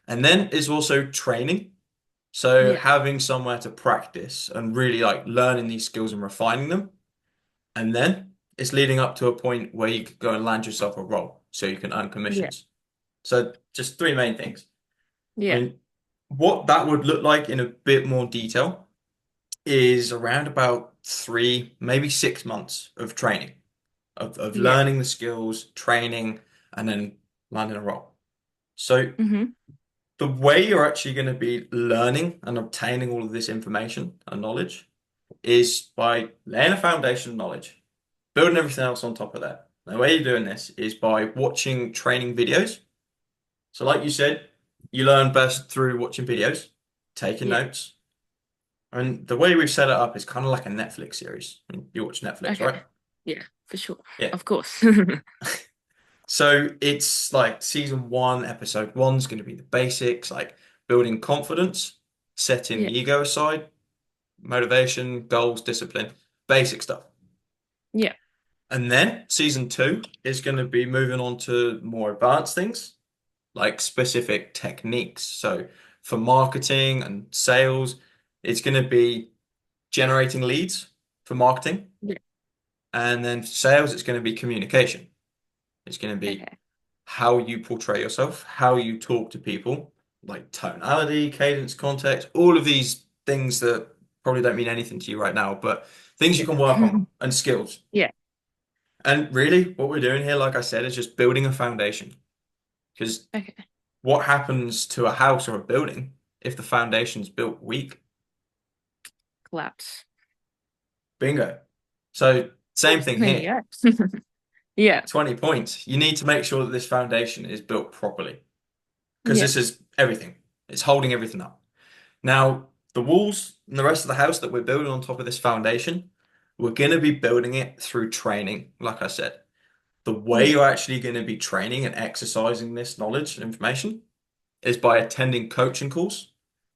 And then is also training. So yeah, having somewhere to practice and really like learning these skills and refining them. And then it's leading up to a point where you could go and land yourself a role so you can earn yeah, commissions. So just three main things. I yeah, mean, what that would look like in a bit more detail is around about 3, maybe 6 months of training. of Yeah. learning the skills, training, and then landing a role. So Mm-hmm. the way you're actually going to be learning and obtaining all of this information and knowledge is by laying a foundation of knowledge, building everything else on top of that. The way you're doing this is by watching training videos. So, like you said, you learn best through watching videos, taking Yeah. notes. And the way we've set it up is kind of like a Netflix series. I mean, you watch Netflix, Okay. right? Yeah, for sure. Yeah. Of course. So it's like season one, episode one's going to be the basics, like building confidence, setting Yeah. the ego aside, motivation, goals, discipline, basic stuff. Yeah. And then season two is going to be moving on to more advanced things, like specific techniques. So for marketing and sales, it's going to be generating leads for marketing. Yeah. And then for sales, it's going to be communication. It's going to be Okay. how you portray yourself, how you talk to people, like tonality, cadence, context, all of these things that probably don't mean anything to you right now, but things you Yeah. can work on and skills. Yeah. And really, what we're doing here, like I said, is just building a foundation. Because Okay. what happens to a house or a building if the foundation's built weak? Collapse. Bingo. So, same thing There here. you go. Yeah. 20 points. You need to make sure that this foundation is built properly because Yeah. this is everything. It's holding everything up. Now, the walls and the rest of the house that we're building on top of this foundation, we're going to be building it through training, like I said. The way Yeah. you're actually going to be training and exercising this knowledge and information is by attending coaching calls,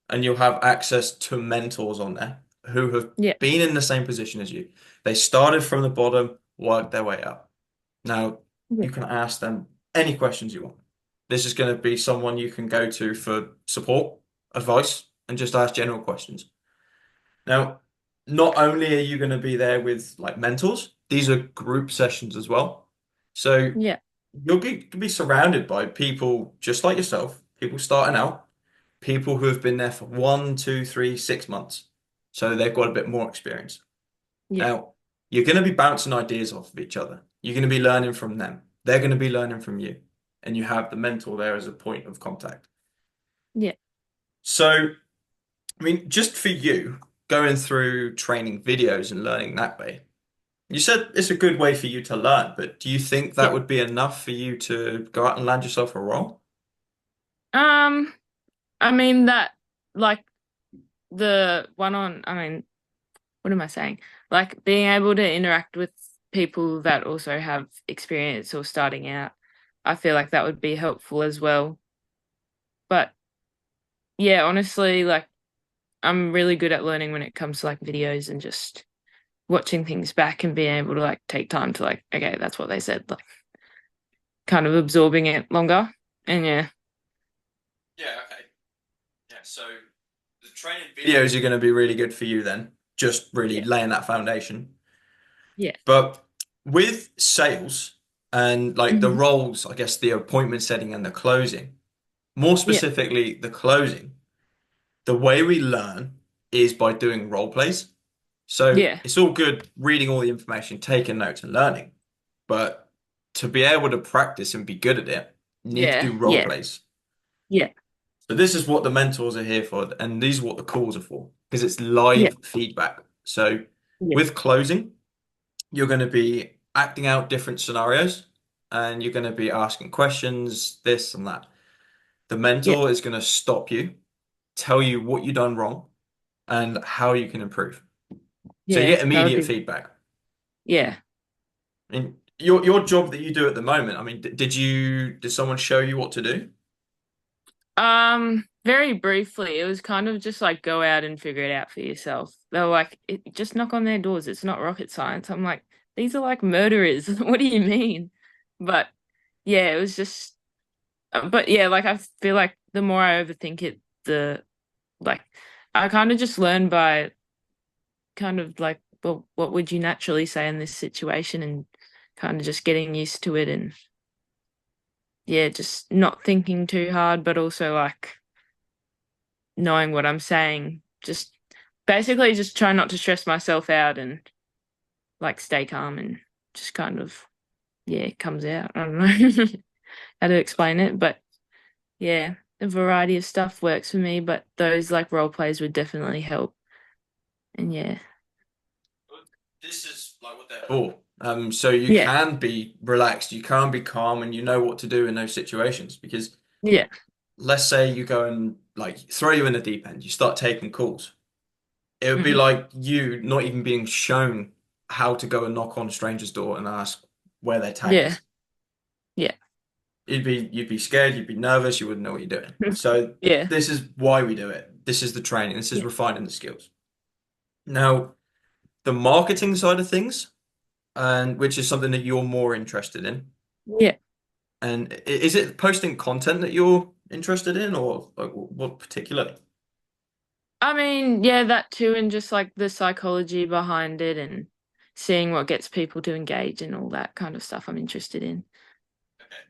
and you'll have access to mentors on there who have Yeah. been in the same position as you. They started from the bottom, worked their way up. Now, Yeah. you can ask them any questions you want. This is going to be someone you can go to for support, advice, and just ask general questions. Now, not only are you going to be there with like mentors, these are group sessions as well. So Yeah. you'll be surrounded by people just like yourself, people starting out, people who have been there for 1, 2, 3, 6 months. So they've got a bit more experience. Yeah. Now, you're going to be bouncing ideas off of each other. You're going to be learning from them. They're going to be learning from you. And you have the mentor there as a point of contact. Yeah. So, I mean, just for you, going through training videos and learning that way, you said it's a good way for you to learn, but do you think that Yeah. would be enough for you to go out and land yourself a role? Um, I mean that like the one on, I mean, what am I saying? Like being able to interact with people that also have experience or starting out, I feel like that would be helpful as well. But yeah, honestly, like I'm really good at learning when it comes to like videos and just watching things back and being able to like take time to like, okay, that's what they said, like kind of absorbing it longer. And yeah, Yeah, okay. Yeah, so the training videos are going to be really good for you then, just really yeah, laying that foundation. yeah, But with sales and like the hmm roles, I guess the appointment setting and the closing, more yeah, specifically the closing, the way we learn is by doing role plays. So yeah, it's all good reading all the information, taking notes and learning, but to be able to practice and be good at it, you need to yeah, do role yeah, plays. yeah, So this is what the mentors are here for, and these are what the calls are for, because it's yeah, live feedback. So yeah, with closing, you're going to be acting out different scenarios, and you're going to be asking questions, this and that. The yeah, mentor is going to stop you, tell you what you've done wrong, and how you can improve. So you yeah, get that would immediate be, feedback. yeah. And your job that you do at the moment, I mean, did someone show you what to do? Very briefly, it was kind of just like go out and figure it out for yourself. They were like, just knock on their doors. It's not rocket science. I'm like, these are like murderers. What do you mean? But yeah, it was just, but yeah, like I feel like the more I overthink it, the like I kind of just learn by kind of like, well, what would you naturally say in this situation, and kind of just getting used to it, and yeah, just not thinking too hard, but also like knowing what I'm saying. Just basically just try not to stress myself out and like stay calm and just kind of. yeah, it comes out. I don't know how to explain it, but yeah, a variety of stuff works for me, but those like role plays would definitely help. And yeah. This is like what they're for. So you Yeah. can be relaxed, you can be calm, and you know what to do in those situations. Because Yeah. let's say you go and like throw you in the deep end, you start taking calls. It would be Hmm. like you not even being shown how to go and knock on a stranger's door and ask where their tag Yeah. is. Yeah. You'd be scared, you'd be nervous, you wouldn't know what you're doing. So Yeah. this is why we do it. This is the training. This is Yeah. refining the skills. Now, the marketing side of things, and which is something that you're more interested in. Yeah. And is it posting content that you're interested in, or like, what particularly? I mean, yeah, that too, and just like the psychology behind it and seeing what gets people to engage and all that kind of stuff I'm interested in. Okay.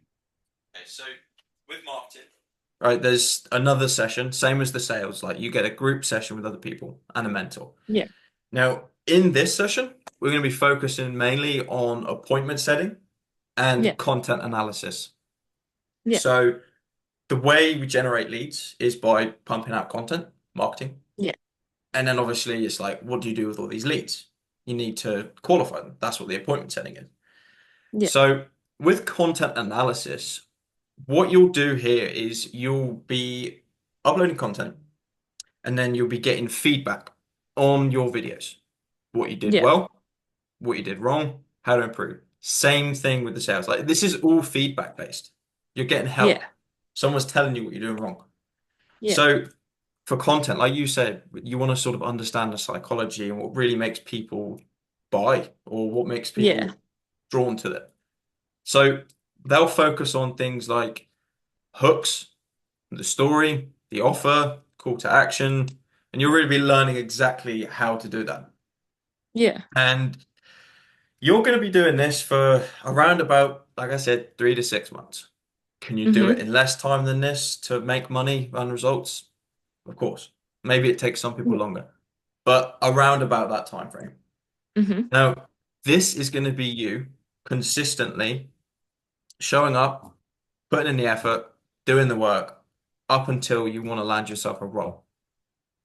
Okay, so with marketing, right, there's another session, same as the sales. Like you get a group session with other people and a mentor. Yeah. Now, in this session, we're going to be focusing mainly on appointment setting Yeah. and content analysis. Yeah. So the way we generate leads is by pumping out content, marketing. Yeah. And then obviously it's like, what do you do with all these leads? You need to qualify them. That's what the appointment setting is. Yeah. So with content analysis, what you'll do here is you'll be uploading content and then you'll be getting feedback on your videos. What you did Yeah. well, what you did wrong, how to improve. Same thing with the sales. Like this is all feedback based. You're getting Yeah. help. Someone's telling you what you're doing wrong. Yeah. So for content, like you said, you want to sort of understand the psychology and what really makes people buy or what makes Yeah. people drawn to it. So they'll focus on things like hooks, the story, the offer, call to action, and you'll really be learning exactly how to do that. Yeah. And you're going to be doing this for around about, like I said, 3 to 6 months. Can you do it Hmm. in less time than this to make money and results? Of course. Maybe it takes some people Yeah. longer, but around about that time frame. Hmm. Now, this is going to be you consistently showing up, putting in the effort, doing the work up until you want to land yourself a role.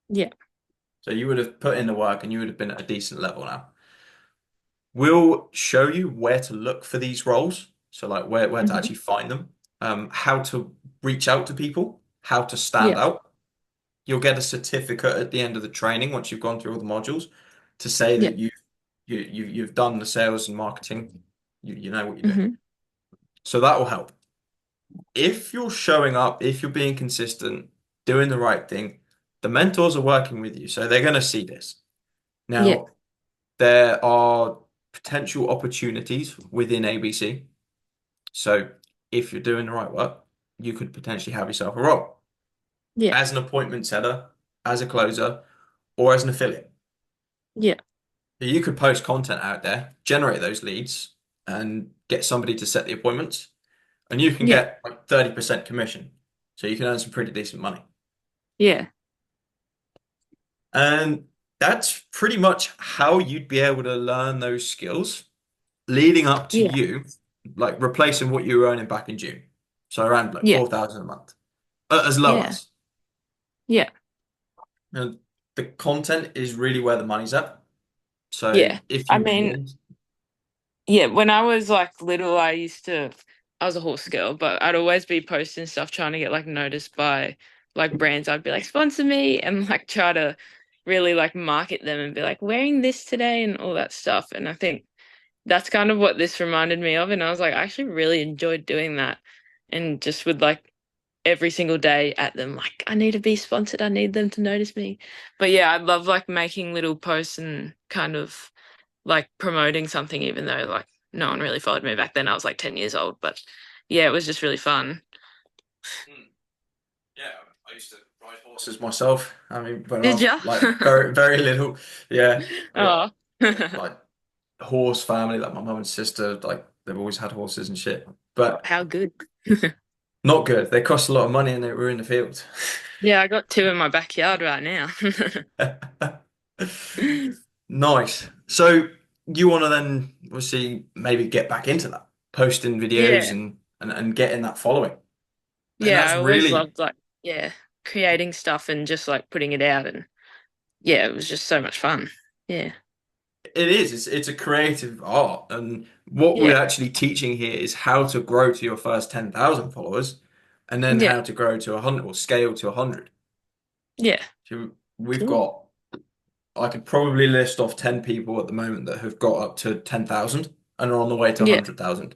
Yeah. So you would have put in the work and you would have been at a decent level now. We'll show you where to look for these roles. So like where to Hmm. actually find them, how to reach out to people, how to stand Yeah. out. You'll get a certificate at the end of the training once you've gone through all the modules to say Yeah. that you've done the sales and marketing. You know what you're doing. Hmm. So that will help. If you're showing up, if you're being consistent, doing the right thing, the mentors are working with you, so they're going to see this. Yeah. Now, there are potential opportunities within ABC. So if you're doing the right work, you could potentially have yourself a role Yeah. as an appointment setter, as a closer, or as an affiliate. Yeah. So you could post content out there, generate those leads, and get somebody to set the appointments, and you can Yeah. get like 30% commission. So you can earn some pretty decent money. Yeah. And that's pretty much how you'd be able to learn those skills leading up to Yeah. you, like replacing what you were earning back in June. So around like Yeah. 4,000 a month, as low Yeah. as. Yeah. And the content is really where the money's at. So Yeah. if I you mean, want, yeah, when I was like little, I was a horse girl, but I'd always be posting stuff trying to get like noticed by like brands. I'd be like, sponsor me, and like try to really like market them and be like, wearing this today and all that stuff. And I think that's kind of what this reminded me of. And I was like, I actually really enjoyed doing that and just would like every single day at them, like, I need to be sponsored. I need them to notice me. But yeah, I love like making little posts and kind of like promoting something, even though like no one really followed me back then. I was like 10 years old, but yeah, it was just really fun. hmm, yeah, I used to ride horses myself. I mean, when I Did was ya? like very, very little, yeah, Oh, like horse family, like my mum and sister, like they've always had horses and shit. But how good. not good. They cost a lot of money and they were in the field. Yeah, I got two in my backyard right now. Nice. So you want to then obviously maybe get back into that posting videos Yeah. and getting that following. And Yeah, that's I always really loved like yeah, creating stuff and just like putting it out and yeah, it was just so much fun. Yeah. it is. It's a creative art. And what we're Yeah. actually teaching here is how to grow to your first 10,000 followers and then Yeah. how to grow to 100 or scale to 100. Yeah. So we've Cool. got, I could probably list off 10 people at the moment that have got up to 10,000 and are on the way to Yeah. 100,000.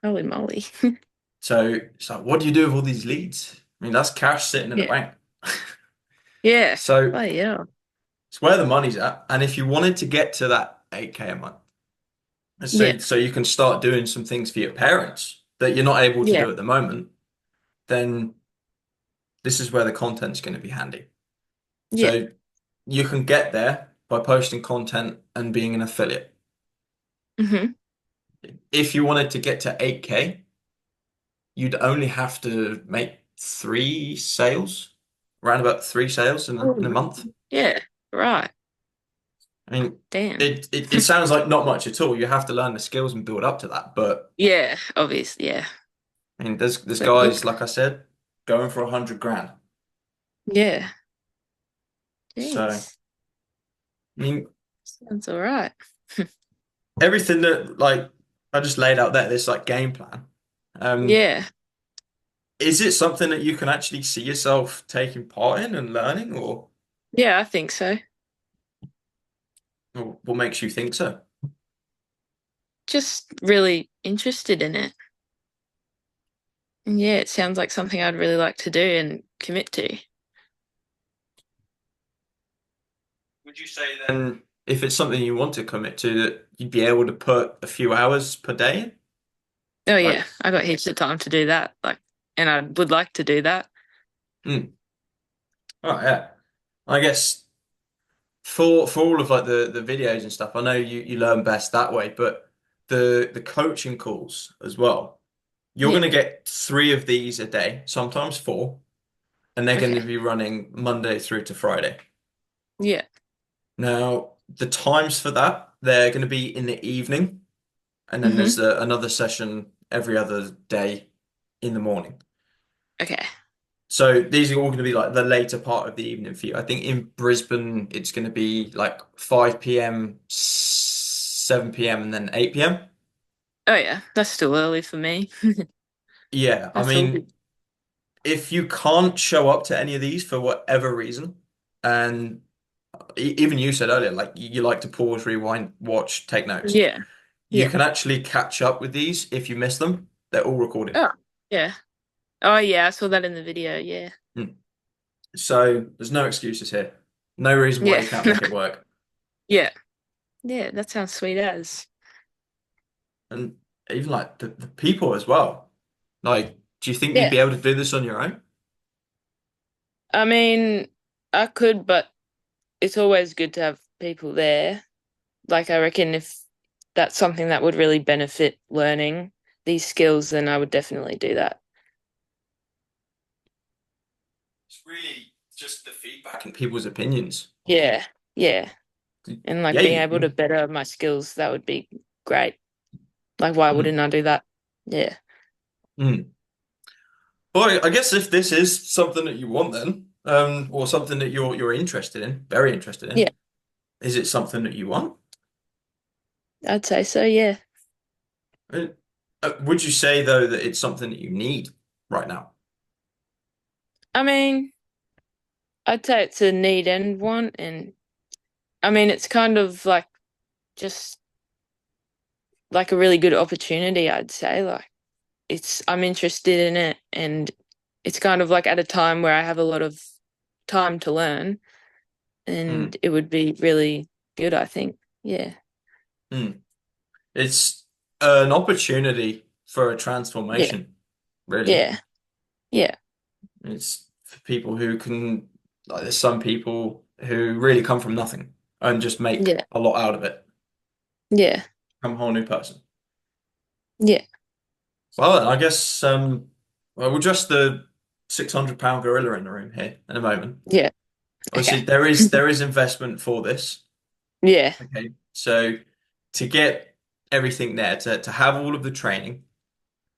Holy moly. So it's like, what do you do with all these leads? I mean, that's cash sitting in the Yeah. bank. Yeah. So Oh yeah. it's where the money's at. And if you wanted to get to that 8K a month, Yeah. so you can start doing some things for your parents that you're not able to Yeah. do at the moment, then this is where the content's going to be handy. Yeah. So you can get there by posting content and being an affiliate. Mm-hmm. If you wanted to get to 8K, you'd only have to make three sales, around about three sales in a month. Yeah. Right. I mean, Damn. it sounds like not much at all. You have to learn the skills and build up to that. But Yeah, obvious. Yeah. I mean, there's But yeah. guys, like I said, going for 100 grand. Yeah. So, I Jeez. mean, Sounds all right. everything that like I just laid out there, this like game plan. Um, Yeah. is it something that you can actually see yourself taking part in and learning, Yeah, I think so. or what makes you think so? Just really interested in it. And yeah, it sounds like something I'd really like to do and commit to. Would you say then, if it's something you want to commit to, that you'd be able to put a few hours per day in? Oh Like, yeah, I got heaps of time to do that. Like, and I would like to do that. hmm. Oh yeah. I guess for all of like the videos and stuff, I know you learn best that way, but the coaching calls as well. You're Yeah. going to get three of these a day, sometimes four, and they're going to Okay. be running Monday through to Friday. Yeah. Now, the times for that, they're going to be in the evening, and then Mm-hmm. there's another session every other day in the morning. Okay. So these are all going to be like the later part of the evening for you. I think in Brisbane, it's going to be like 5 p.m., 7 p.m., and then 8 p.m. Oh yeah, that's still early for me. Yeah, I That's all good. mean, if you can't show up to any of these for whatever reason, and even you said earlier, like you like to pause, rewind, watch, take notes, Yeah. you Yeah. can actually catch up with these if you miss them. They're all recorded. Oh, yeah. Oh yeah, I saw that in the video. Yeah. Hmm. So there's no excuses here. No reason why Yeah. you can't make it work. Yeah. Yeah, that sounds sweet as. And even like the people as well. Like, do you think you'd Yeah. be able to do this on your own? I mean, I could, but it's always good to have people there. Like, I reckon if that's something that would really benefit learning these skills, then I would definitely do that. It's really just the feedback and people's opinions. Yeah. Yeah. And like Yeah, being able to better my skills, that would be great. Like, why mm, wouldn't I do that? Yeah. mm. Well, I guess if this is something that you want then, or something that you're interested in, very interested in, Yeah. is it something that you want? I'd say so. Yeah. Uh, would you say though that it's something that you need right now? I mean, I'd say it's a need and want. And I mean, it's kind of like just like a really good opportunity, I'd say. Like, I'm interested in it and it's kind of like at a time where I have a lot of time to learn Mm, and it would be really good, I think. Yeah. mm. It's an opportunity for a Yeah. transformation, really. Yeah. Yeah. It's for people who can, like, there's some people who really come from nothing and just make Yeah. a lot out of it, Yeah. become a whole new person. Yeah. Well, I guess well, we're just the 600-pound gorilla in the room here in a moment. Yeah. Obviously, Okay. there is investment for this. Yeah. Okay, so to get everything there to have all of the training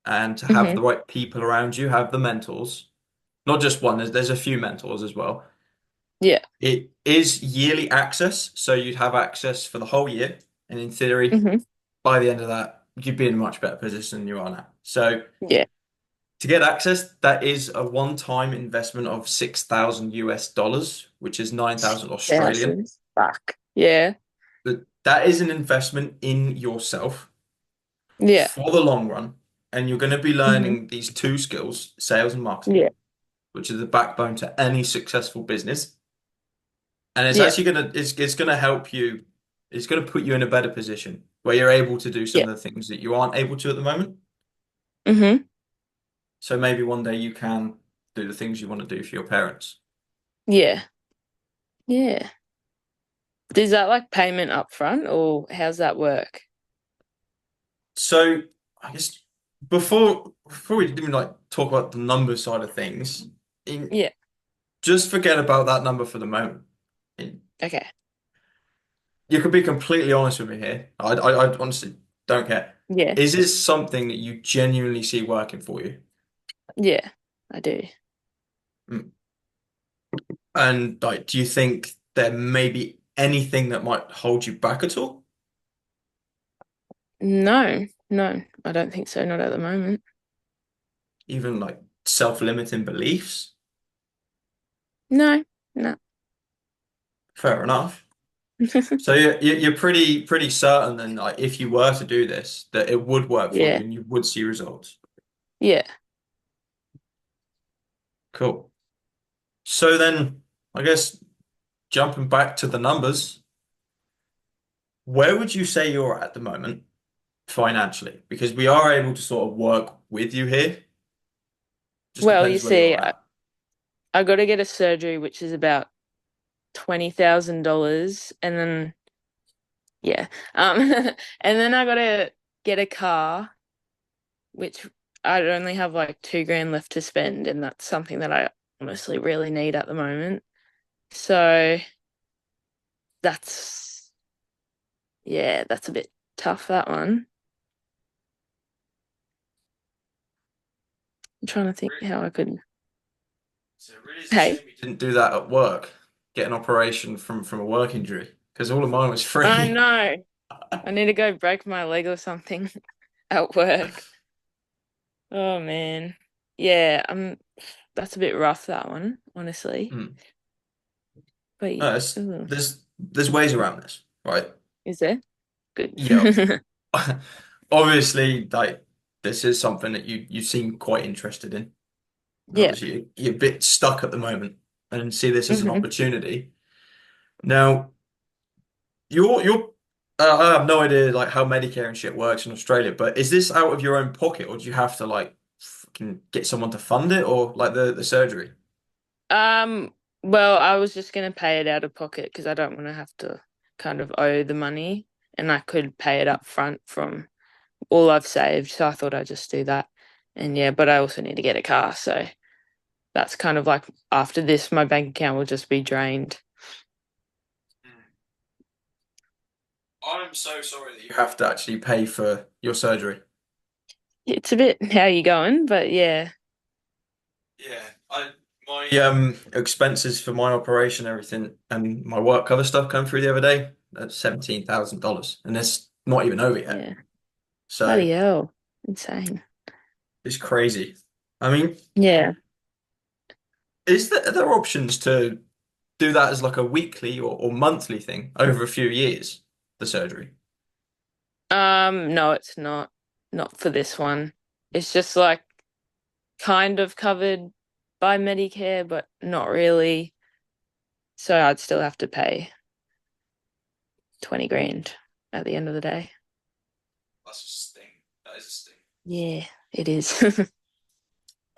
and to have the Hmm. right people around you, have the mentors, not just one, there's a few mentors as well. Yeah. It is yearly access, so you'd have access for the whole year. And in theory, Hmm. by the end of that, you'd be in a much better position than you are now. So Yeah. to get access, that is a one-time investment of 6,000 US dollars, which is 9,000 Australian. Thousands. Fuck. Yeah. But that is an investment in yourself Yeah. for the long run. And you're going to be Hmm. learning these two skills, sales and marketing, Yeah. which is the backbone to any successful business. And it's Yeah. actually it's gonna help you, it's gonna put you in a better position where you're able to do some Yeah. of the things that you aren't able to at the moment. Hmm. So maybe one day you can do the things you want to do for your parents. Yeah. Yeah. Is that like payment up front or how's that work? So I guess before we even like talk about the number side of things, Yeah. just forget about that number for the moment. Okay. You could be completely honest with me here. I honestly don't care. Yeah. Is this something that you genuinely see working for you? Yeah. I do. Mm. And like, do you think there may be anything that might hold you back at all? No. No. I don't think so. Not at the moment. Even like self-limiting beliefs? No. No. Fair enough. So you're pretty certain then, like, if you were to do this, that it would work for you Yeah. and you would see results. Yeah. Cool. So then, I guess jumping back to the numbers, where would you say you're at the moment financially? Because we are able to sort of work with you here. Just Well, you depends where see, you're I, at. I got to get a surgery, which is about $20,000, and then yeah, and then I got to get a car, which I'd only have like 2 grand left to spend, and that's something that I honestly really need at the moment. So that's yeah, that's a bit tough, that one. I'm trying to think how I could So it really is a shame pay. you didn't do that at work, get an operation from a work injury, because all of mine was I free. know. I need to go break my leg or something at work. Oh man. Yeah, that's a bit rough, that one, honestly. Hmm. But No, ooh, there's ways around this, right? is there? Good. Yeah. Obviously, like this is something that you seem quite interested in. And Yeah. obviously, you're a bit stuck at the moment and see this as an Hmm. opportunity. Now, you're I have no idea like how Medicare and shit works in Australia, but is this out of your own pocket, or do you have to like fucking get someone to fund it, or like the surgery? Um, well, I was just gonna pay it out of pocket because I don't want to have to kind of owe the money, and I could pay it up front from all I've saved. So I thought I'd just do that. And yeah, but I also need to get a car, so that's kind of like after this, my bank account will just be drained. I'm so sorry that you have to actually pay for your surgery. It's a bit how you going, but yeah, Yeah, I my expenses for my operation, everything, and my work cover stuff come through the other day. That's $17,000, and it's not even over yet. yeah. So Bloody hell. Insane. it's crazy. I mean, Yeah. are there options to do that as like a weekly or monthly thing over a few years, the surgery? No, it's not. Not for this one. It's just like kind of covered by Medicare, but not really. So I'd still have to pay 20 grand at the end of the day. That's a sting. That is a sting. Yeah, it is.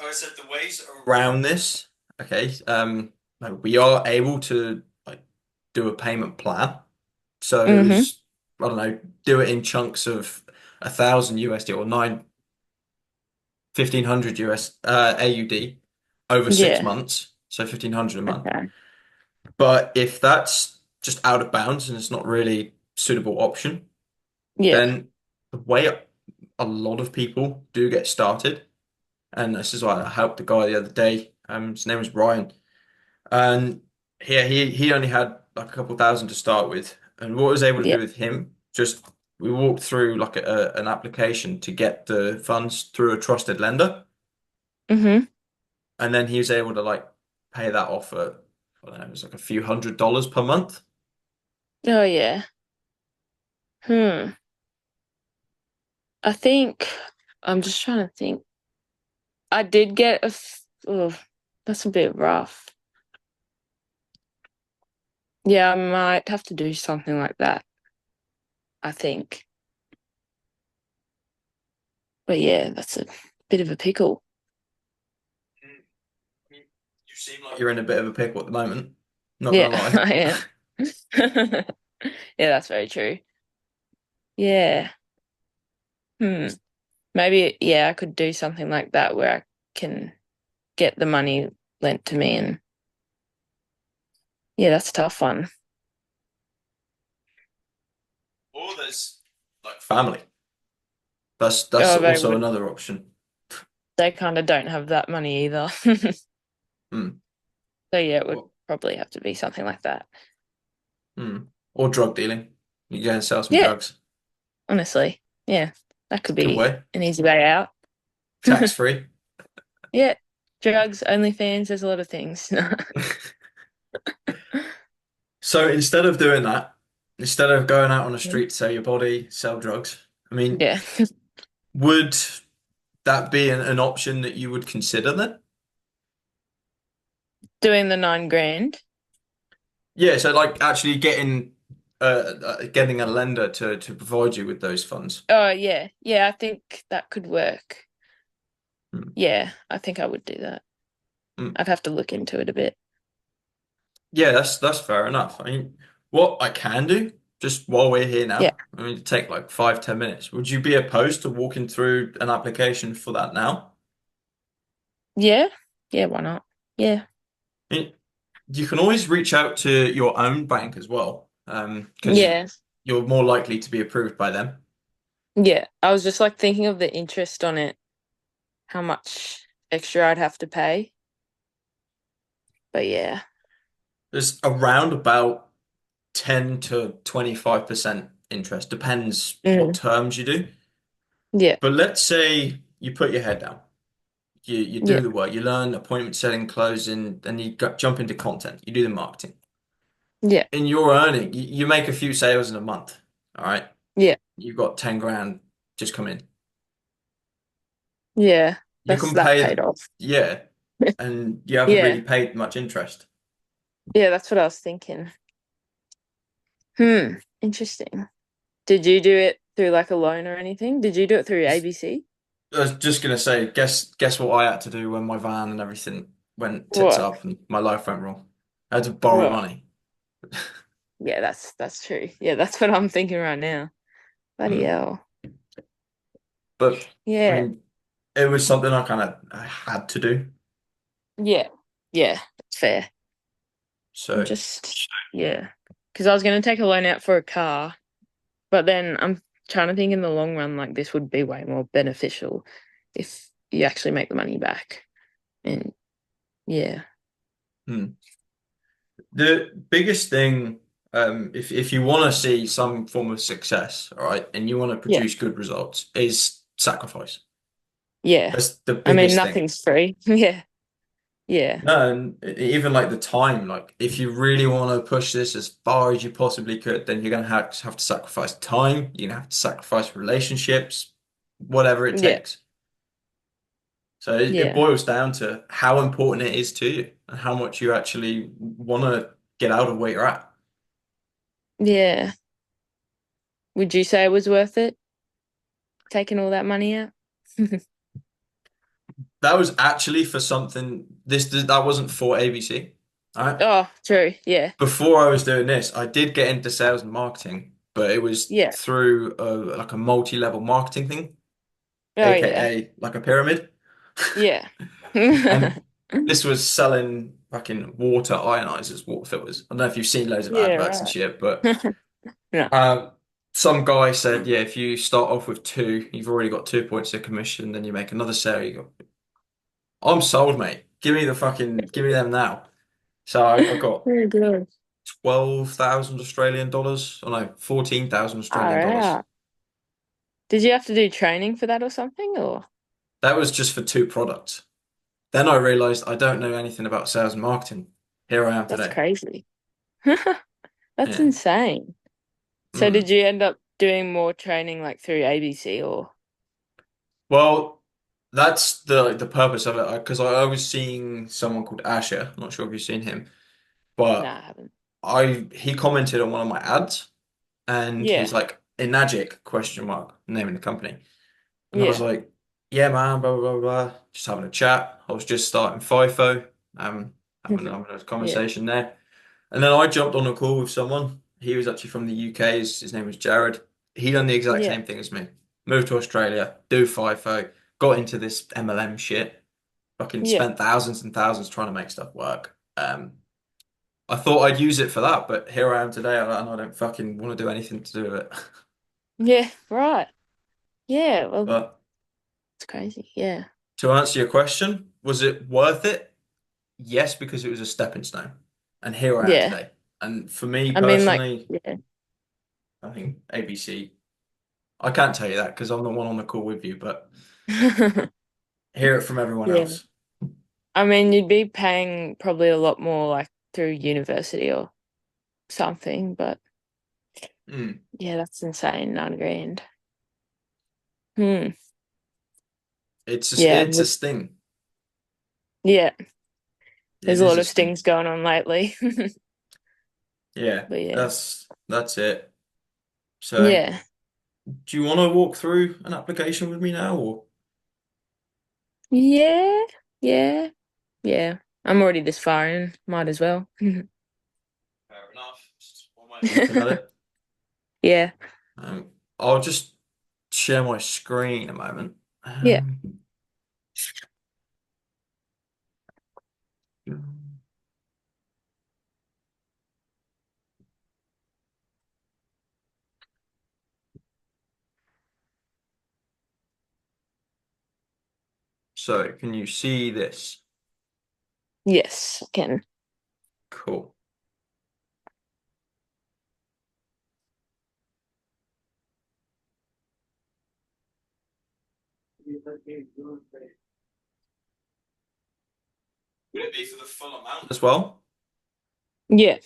I said the ways around this, okay, like we are able to like do a payment plan. So Hmm. as I don't know, do it in chunks of 1,000 USD or 1,500 US AUD over six Yeah. months, so 1,500 a month. Okay. But if that's just out of bounds and it's not really suitable option, Yeah. then the way a lot of people do get started, and this is why I helped the guy the other day. His name was Ryan, and he only had like a couple thousand to start with, and what I was able to Yeah. do with him, just we walked through like an application to get the funds through a trusted lender, Mm-hmm. and then he was able to like pay that off at I don't know, it was like a few $100s per month. Oh yeah. Hmm. I think I'm just trying to think. I did get oh, that's a bit rough. Yeah, I might have to do something like that, I think. But yeah, that's a bit of a pickle. You seem like you're in a bit of a pickle at the moment. Not Yeah, gonna lie. I am. Yeah, that's very true. Yeah. Hmm. Maybe, yeah, I could do something like that where I can get the money lent to me and yeah, that's a tough one. Or there's like family. That's Oh, also another option. they kind of don't have that money either. Hmm. So yeah, it would Or, probably have to be something like that. hmm. Or drug dealing. You go and sell some Yeah, drugs. honestly. Yeah, that could Good be way. an easy way out. Tax free. Yeah, drugs, OnlyFans, there's a lot of things. So instead of doing that, instead of going out on the street to sell your body, sell drugs, I mean, Yeah, would that be an option that you would consider then? doing the 9 grand. Yeah, so like actually getting a lender to provide you with those funds. Oh yeah, yeah, I think that could work. Hmm. Yeah, I think I would do that. Hmm. I'd have to look into it a bit. Yeah, that's fair enough. I mean, what I can do, just while we're here Yeah, now, I mean, take like 5, 10 minutes. Would you be opposed to walking through an application for that now? yeah, yeah. Why not? Yeah, I mean, you can always reach out to your own bank as well, because yeah, you're more likely to be approved by them. yeah. I was just like thinking of the interest on it, how much extra I'd have to pay. But yeah, There's around about 10 to 25% interest, depends what mm, terms you do. yeah, But let's say you put your head down. You do yeah, the work, you learn appointment setting, closing, and jump into content. You do the marketing. yeah, In your earning, you make a few sales in a month. All right. yeah, You've got 10 grand just come in. yeah. You That's can that pay paid the, off. yeah, and you haven't Yeah, really paid much interest. yeah. That's what I was thinking. Hmm. Interesting. Did you do it through like a loan or anything? Did you do it through ABC? I was just gonna say, guess what I had to do when my van and everything went tits What? up and my life went wrong. I had to borrow What? money. Yeah, that's true. Yeah, that's what I'm thinking right now. Bloody Hmm. hell. But I Yeah, mean, it was something I had to do. yeah, yeah. That's fair. I'm So just yeah, because I was going to take a loan out for a car, but then I'm trying to think in the long run, like this would be way more beneficial if you actually make the money back. And yeah, hmm. The biggest thing, if you want to see some form of success, all right, and you want to yeah, produce good results, is sacrifice. yeah. That's the I mean, biggest thing. nothing's free. Yeah, yeah, No, and even like the time, like if you really want to push this as far as you possibly could, then you're gonna have to sacrifice time, you're gonna have to sacrifice relationships, whatever it yeah, takes. So it yeah, boils down to how important it is to you and how much you actually want to get out of where you're at. yeah. Would you say it was worth it taking all that money out? That was actually for something, that wasn't for ABC. All right. Oh, true. Yeah, Before I was doing this, I did get into sales and marketing, but it was yeah, through like a multi-level marketing thing, oh yeah, aka like a pyramid. yeah. And this was selling fucking water ionizers, water filters. I don't know if you've seen loads of Yeah, adverts and right. shit, but No. um, some guy said, yeah, if you start off with two, you've already got 2 points of commission, then you make another sale. I'm sold, mate. Give me them now. So I got Very good. 12,000 Australian dollars. Oh no, 14,000 All Australian dollars. right. Did you have to do training for that or something? Or That was just for two products. Then I realized I don't know anything about sales and marketing. Here I am that's today. crazy. That's Yeah. insane. So did Mm. you end up doing more training like through ABC or Well, that's the purpose of it. Because I was seeing someone called Asher. I'm not sure if you've seen him, no, but I haven't. he commented on one of my ads, and he's Yeah. like, Enagic, question mark, naming the company. And I was Yeah. like, yeah, man, blah, blah, blah, blah. Just having a chat. I was just starting FIFO, having a Yeah. conversation there. And then I jumped on a call with someone. He was actually from the UK. His name was Jared. He done the exact Yeah. same thing as me. Moved to Australia, do FIFO, got into this MLM shit, fucking Yeah. spent thousands and thousands trying to make stuff work. I thought I'd use it for that, but here I am today, and I don't fucking want to do anything to do with it. Yeah. Right. Yeah. Well, But it's crazy. Yeah. to answer your question, was it worth it? Yes, because it was a stepping stone. And here I am Yeah. today. And for me I mean, like, personally, yeah. I think ABC, I can't tell you that because I'm the one on the call with you, but hear it from everyone Yeah. else. I mean, you'd be paying probably a lot more like through university or something, but Mm. yeah, that's insane. 9 grand. Hmm. Yeah. It's a sting. Yeah. It There's a is lot a of sting. stings going on lately. Yeah, But yeah. that's it. So, Yeah. do you want to walk through an application with me now, or Yeah. Yeah. Yeah. I'm already this far in. Might as well. fair enough? Just one way of looking at it. Yeah. I'll just share my screen a moment. Yeah. So, can you see this? Yes, I can. Cool. Would it be for the full amount as well? Yeah.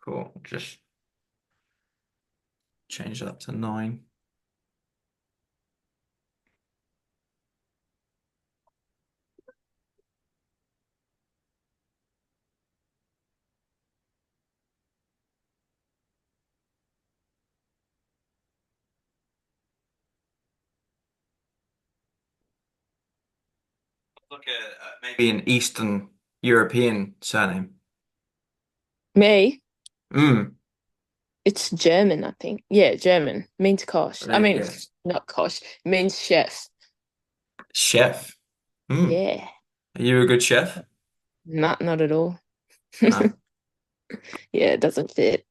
Cool. Just change that to 9. Like maybe an Eastern European surname. Me? Mm, It's German, I think. Yeah, German. Means kosh. I there you mean, go. not kosh. Means chef. Chef. Mm. Yeah. Are you a good chef? Not at all. No. Yeah, it doesn't fit.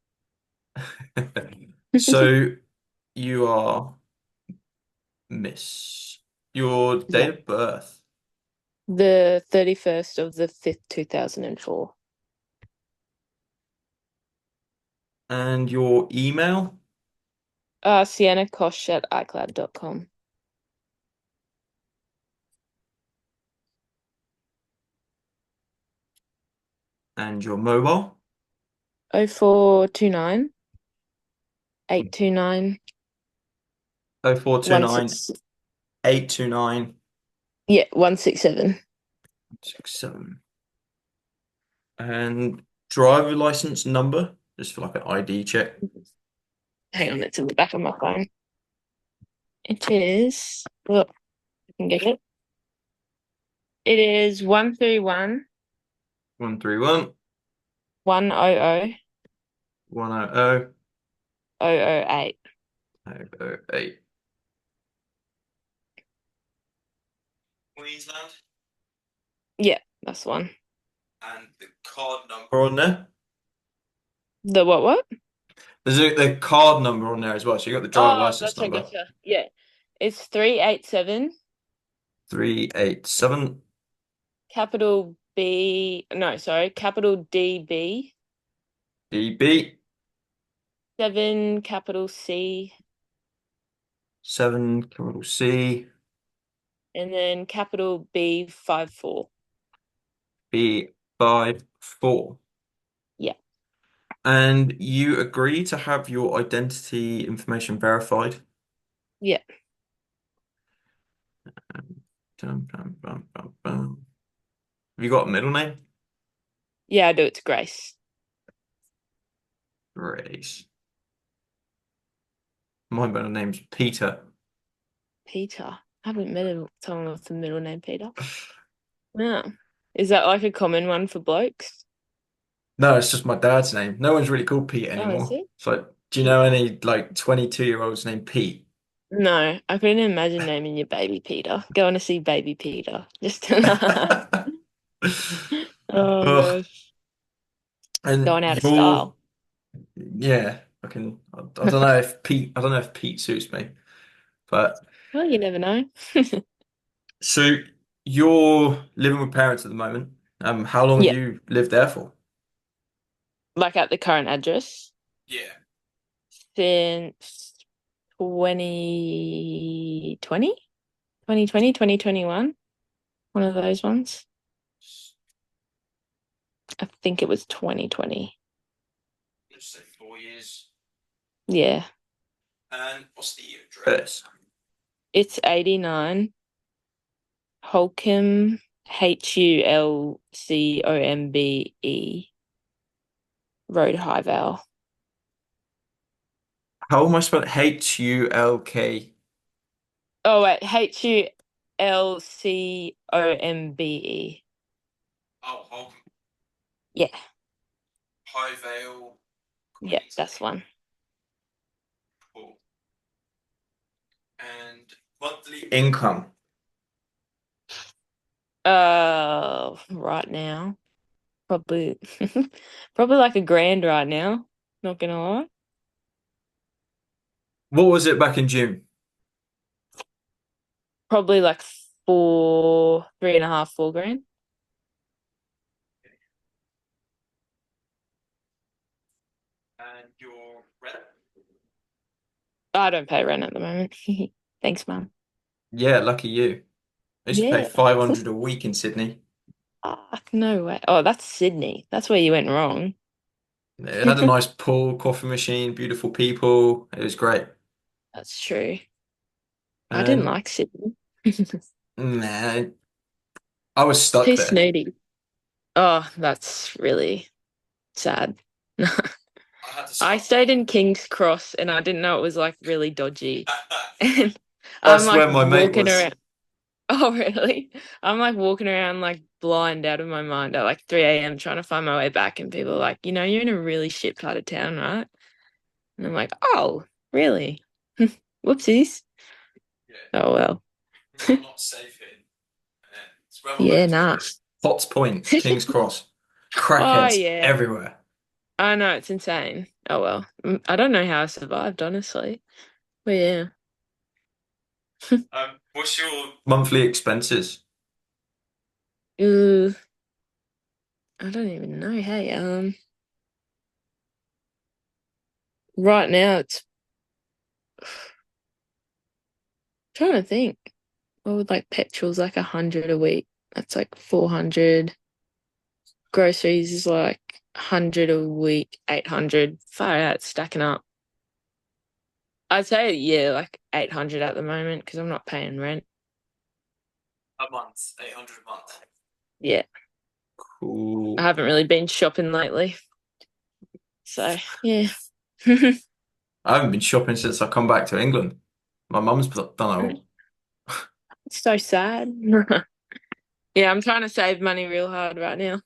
So you are Miss. Your Yeah. date of birth The 31st of the 5th, 2004. and your email Sienna Kosh at iCloud.com. and your mobile. 0429 829 0429 16. 829 Yeah, 167. 67. And driver license number, just for like an ID check. Hang on, it's in the back of my phone. It is. Look, I can get it. It is 131 131 100 100 008. 008. Queensland. Yeah, that's the one. And the card number on there. The what? There's the card number on there as well. So you got the driver Oh, license gotcha, number. gotcha. Yeah. It's 387, 387 capital B, no, sorry, capital DB, DB 7, capital C, 7 capital C and then capital B 54. B 54. Yeah. And you agree to have your identity information verified. Yeah. Dum, dum, bum, bum, bum. Have you got a middle name? Yeah, I do. It's Grace. Grace. My middle name's Peter. Peter. I haven't met someone with the middle name Peter. Yeah. Is that like a common one for blokes? No, it's just my dad's name. No one's really called Pete Oh, is anymore. it? It's like, do you know No. any like 22-year-olds named Pete? No, I couldn't imagine naming your baby Peter. Going to see baby Peter. Just oh Ugh. gosh. And Going out of you're, style. yeah, I don't know if I don't know if Pete suits me, but Well, you never know. so you're living with parents at the moment. How long have Yeah. you lived there for? Like at the current address Yeah. since 2020, 2020, 2021. One of those ones. I think it was 2020. Let's say 4 years. Yeah. And what's the address? It's 89 Holcombe, Hulcombe Road, High Vale. How am I spelling Hulk? Oh, wait, Hulcombe. Oh, Holcombe, Yeah, High Vale, yeah, Queensland. that's one. Cool. And monthly income. Right now, probably, probably like a grand right now. Not gonna lie. What was it back in June? Probably like four, 3.5, 4 grand. And your rent? I don't pay rent at the moment. Thanks, Mum. Yeah, lucky you. I used to pay Yeah. 500 a week in Sydney. No way. Oh, that's Sydney. That's where you went wrong. It had a nice pool, coffee machine, beautiful people. It was great. That's true. I didn't And like Sydney. nah, I was stuck Too there. snooty. Oh, that's really sad. I had to I start stayed paying. in King's Cross and I didn't know it was like really dodgy. And I'm That's like where my mate walking was. around. Oh, really? I'm like walking around like blind out of my mind at like 3 a.m. trying to find my way back. And people are like, you're in a really shit part of town, right? And I'm like, oh, really? Whoopsies. Yeah, Oh, well. you're not safe here. Yeah, it's where my Yeah, mates nah. was. Potts Point, King's Cross, Oh, crackheads yeah. everywhere. I know, it's insane. Oh, well. I don't know how I survived, honestly. But yeah. What's your monthly expenses? Ooh, I don't even know. Hey, right now it's trying to think. What would like petrol's like 100 a week? That's like 400. Groceries is like 100 a week, 800. Far out, it's stacking up. I'd say yeah, like 800 at the moment because I'm not paying rent. A month, 800 a month. Yeah, I Cool. haven't really been shopping lately, so yeah. I haven't been shopping since I come back to England. My mum's done it all. It's so sad. Yeah, I'm trying to save money real hard right now.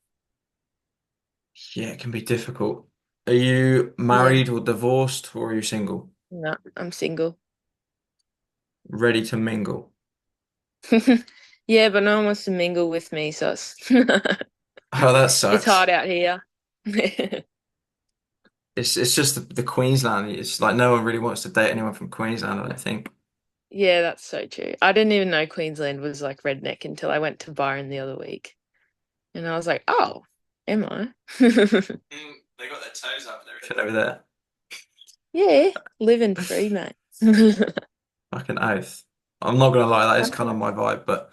Yeah, it can be difficult. Are you Yeah. married or divorced or are you single? No, I'm single. Ready to mingle? Yeah, but no one wants to mingle with me, so it's Oh, that it's hard sucks. out here. it's just the Queensland. It's like no one really wants to date anyone from Queensland, I don't think. Yeah, that's so true. I didn't even know Queensland was like redneck until I went to Byron the other week. And I was like, oh, am I? They got their toes up and everything over there. Yeah, living free, mate. Fucking oath. I'm not gonna lie, that is kind of my vibe, but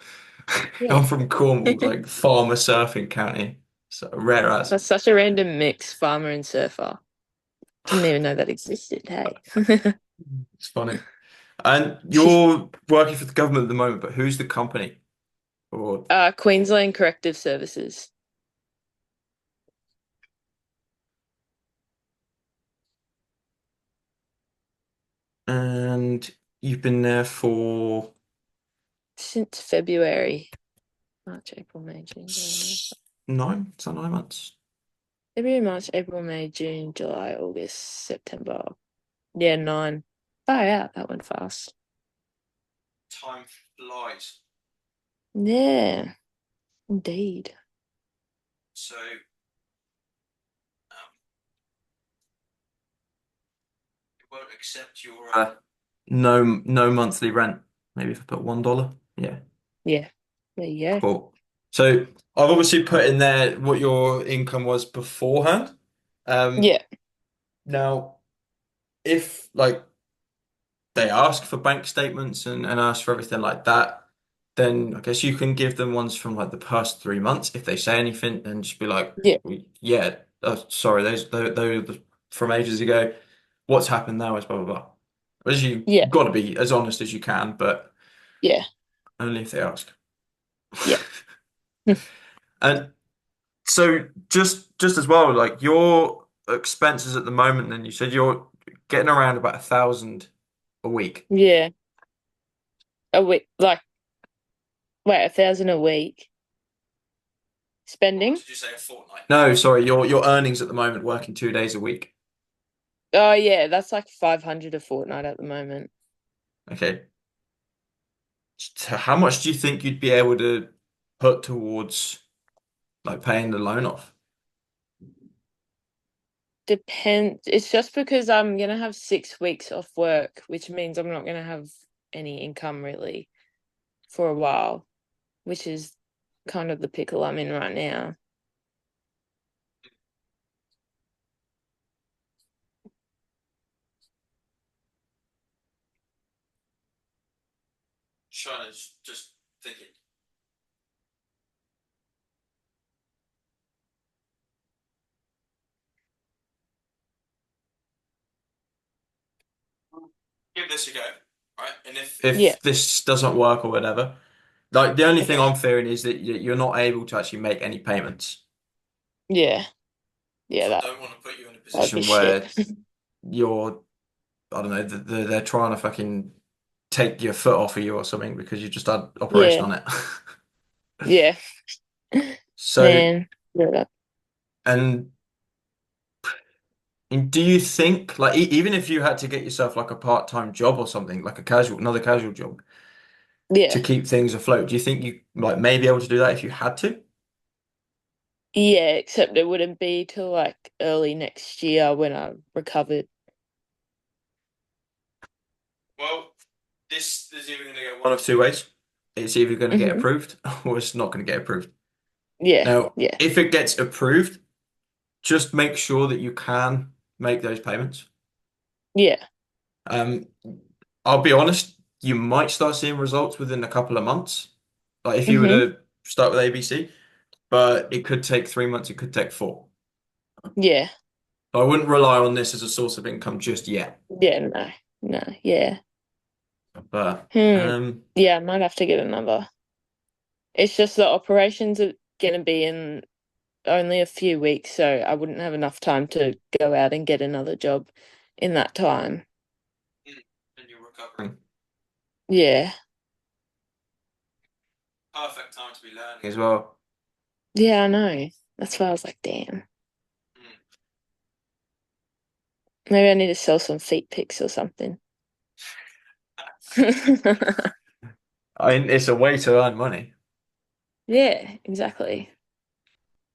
Yeah. I'm from Cornwall, like farmer surfing county. So rare as. That's such a random mix, farmer and surfer. Didn't even know that existed, hey. It's funny. And you're working for the government at the moment, but who's the company? Or Queensland Corrective Services. and you've been there for Since February, March, April, May, June, July. 9? Is that 9 months? February, March, April, May, June, July, August, September. Yeah, 9. Far out, that went fast. Time flies. Yeah, indeed. So it won't accept your no monthly rent. Maybe if I put $1. Yeah, Yeah, there you go. cool. So I've obviously put in there what your income was beforehand. Um, Yeah, now if like they ask for bank statements and ask for everything like that, then I guess you can give them ones from like the past 3 months. If they say anything, then just be like, yeah, well, yeah, sorry, those are from ages ago. What's happened now is blah blah blah. As you yeah, got to be as honest as you can, but yeah, only if they ask. yeah, And so just as well, like your expenses at the moment, then you said you're getting around about 1,000 a week. yeah. A week, like, wait, 1,000 a week Or spending? did you say a fortnight? No, sorry, your earnings at the moment working 2 days a week. Oh, yeah, that's like 500 a fortnight at the moment. Okay. So how much do you think you'd be able to put towards like paying the loan off? Depends. It's just because I'm gonna have 6 weeks off work, which means I'm not gonna have any income really for a while, which is kind of the pickle I'm in right now. Shannon's just thinking. Give this a go, right? And if Yeah, this doesn't work or whatever, like the only thing okay. I'm fearing is that you're not able to actually make any payments. Yeah, yeah, So I that don't want to put you in a that'd be position shit. where you're, I don't know, they're trying to fucking take your foot off of you or something because you just had operation Yeah, on it. yeah. So, Man. Yeah. and do you think, like, even if you had to get yourself like a part-time job or something, like another casual job to Yeah. keep things afloat, do you think you like may be able to do that if you had to? Yeah, except it wouldn't be till like early next year when I recovered. Well, this is either going to go one of two ways. It's either going to get Hmm. approved or it's not going to get approved. Yeah, Now, yeah. if it gets approved, just make sure that you can make those payments. Yeah. Um, I'll be honest, you might start seeing results within a couple of months. Like if you were Hmm. to start with ABC, but it could take 3 months, it could take four. Yeah. I wouldn't rely on this as a source of income just yet. Yeah, no. No, yeah. But Hmm. Yeah, I might have to get another. It's just the operations are gonna be in only a few weeks, so I wouldn't have enough time to go out and get another job in that time. and you're recovering. Yeah. Perfect time to be learning as well. Yeah, I know. That's why I was like, damn. Maybe I need to sell some feet pics or something. I mean, it's a way to earn money. Yeah, exactly.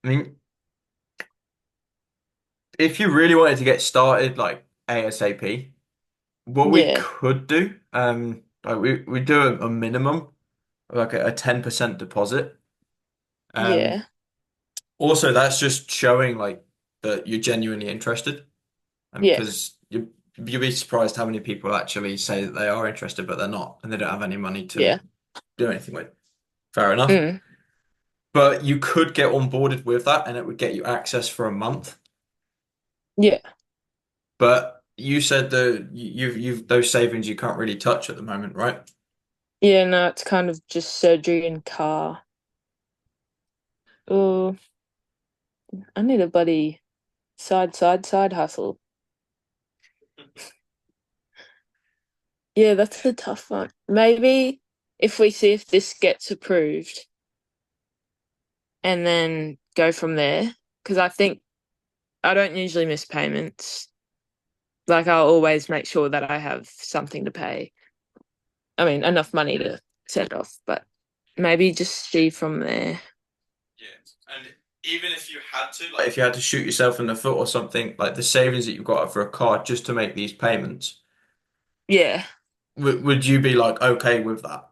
I mean, if you really wanted to get started like ASAP, what we Yeah, could do, like we do a minimum, like a 10% deposit. Um, yeah, Also that's just showing like that you're genuinely interested, and yeah, because you'll be surprised how many people actually say that they are interested, but they're not, and they don't have any money to yeah. do anything with. Fair enough. Mm, But you could get onboarded with that, and it would get you access for a month. yeah, But you said that you've those savings you can't really touch at the moment, right? yeah. No, it's kind of just surgery and car. Oh, I need a buddy side hustle. Yeah, that's a tough one. Maybe if we see if this gets approved and then go from there, because I think I don't usually miss payments. Like I'll always make sure that I have something to pay. I mean, enough money to send off, but maybe just see from there. Yeah. And even if you had to, like if you had to shoot yourself in the foot or something, like the savings that you've got for a car just to make these payments, Yeah, would you be like okay with that?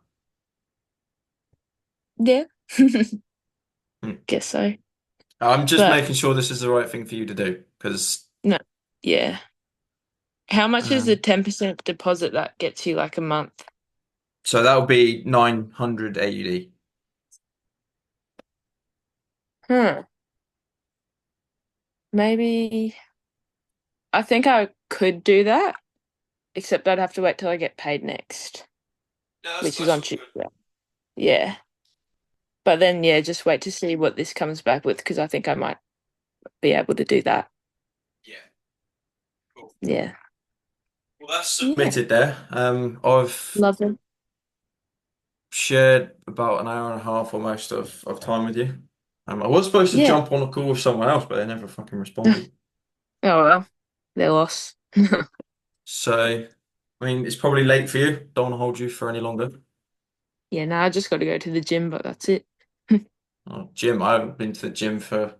yeah, Hmm. guess so. I'm just But making sure this is the right thing for you to do because no, yeah. How much is the um, 10% deposit that gets you like a month? so that would be 900 AUD. Huh. Maybe I think I could do that, except I'd have to wait till I get paid next, Yeah, which is that's on all good. Tuesday. Yeah. But then, yeah, just wait to see what this comes back with because I think I might be able to do that. Yeah, cool. Yeah. Well, that's Yeah. submitted there. I've Lovely. shared about an hour and a half almost of time with you. I was supposed to Yeah. jump on a call with someone else, but they never fucking responded. Oh well, their loss. So, I mean, it's probably late for you. Don't want to hold you for any longer. Yeah, no, I just got to go to the gym, but that's it. Gym, I haven't been to the gym for,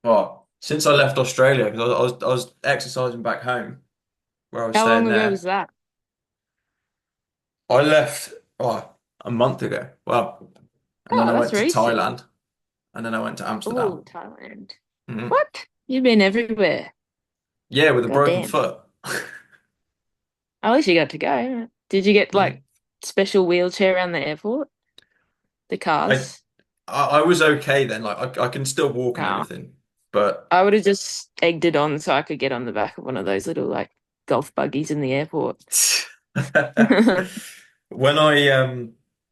well, since I left Australia, because I was exercising back home where I was How staying long ago was there. that? I left, a month ago. Well, and then Oh, I that's went to recent. Thailand, and then I went to Oh, Amsterdam. Thailand. Mhm. What? You've been everywhere. Yeah, with a God broken damn. foot. At least you got to go. Did you get Yeah. like special wheelchair around the airport? The I cars? I was okay then. Like I can still walk and No. everything, but I would have just egged it on so I could get on the back of one of those little like golf buggies in the airport. when I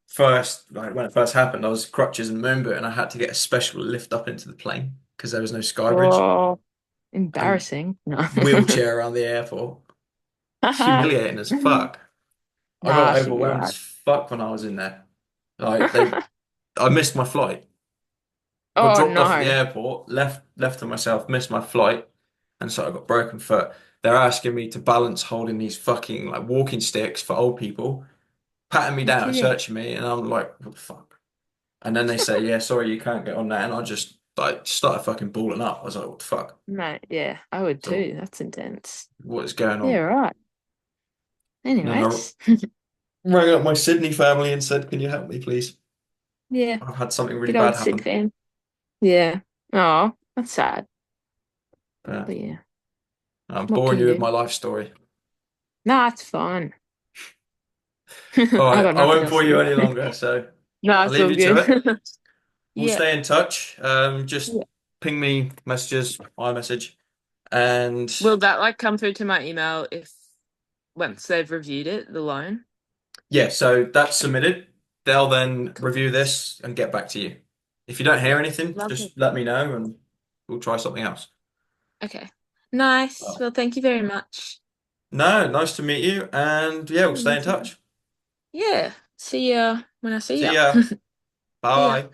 first like when it first happened, I was crutches and moon boot, and I had to get a special lift up into the plane because there was no sky bridge Oh, and embarrassing. No. wheelchair around the airport. Humiliating as fuck. I Nah, got I should be overwhelmed right. as fuck when I was in there. Like I missed my flight. Got Oh dropped off at the no. airport, left to myself, missed my flight, and so I got broken foot. They're asking me to balance holding these fucking like walking sticks for old people, patting me You're down, kidding. searching me, and I'm like, what the fuck? And then they say, yeah, sorry, you can't get on there, and I just like started fucking balling up. I was like, what the fuck? No, yeah, I would So too. That's intense. what is going Yeah, on? right. And then I Anyways. rang up my Sydney family and said, can you help me, please? Yeah, I've had something really good bad old Sid happen. fan. Yeah. Oh, that's sad. Yeah. But yeah, I'm what can boring you you with do? my life story. Nah, it's fine. All I right, got I nothing won't else bore to you do. any longer, so No, I'll it's leave all you to good. it. We'll Yeah. stay in touch. Just Yeah. ping me messages, iMessage, and Will that like come through to my email if once they've reviewed it, the loan? yeah, so that's submitted. They'll then Cool. review this and get back to you. If you don't hear anything, Lovely. just let me know and we'll try something else. Okay. Nice. Oh. Well, thank you very much. No, nice to meet you, and yeah, we'll Yeah, stay you in too. touch. Yeah. See ya when I see See ya. ya. See ya. Bye.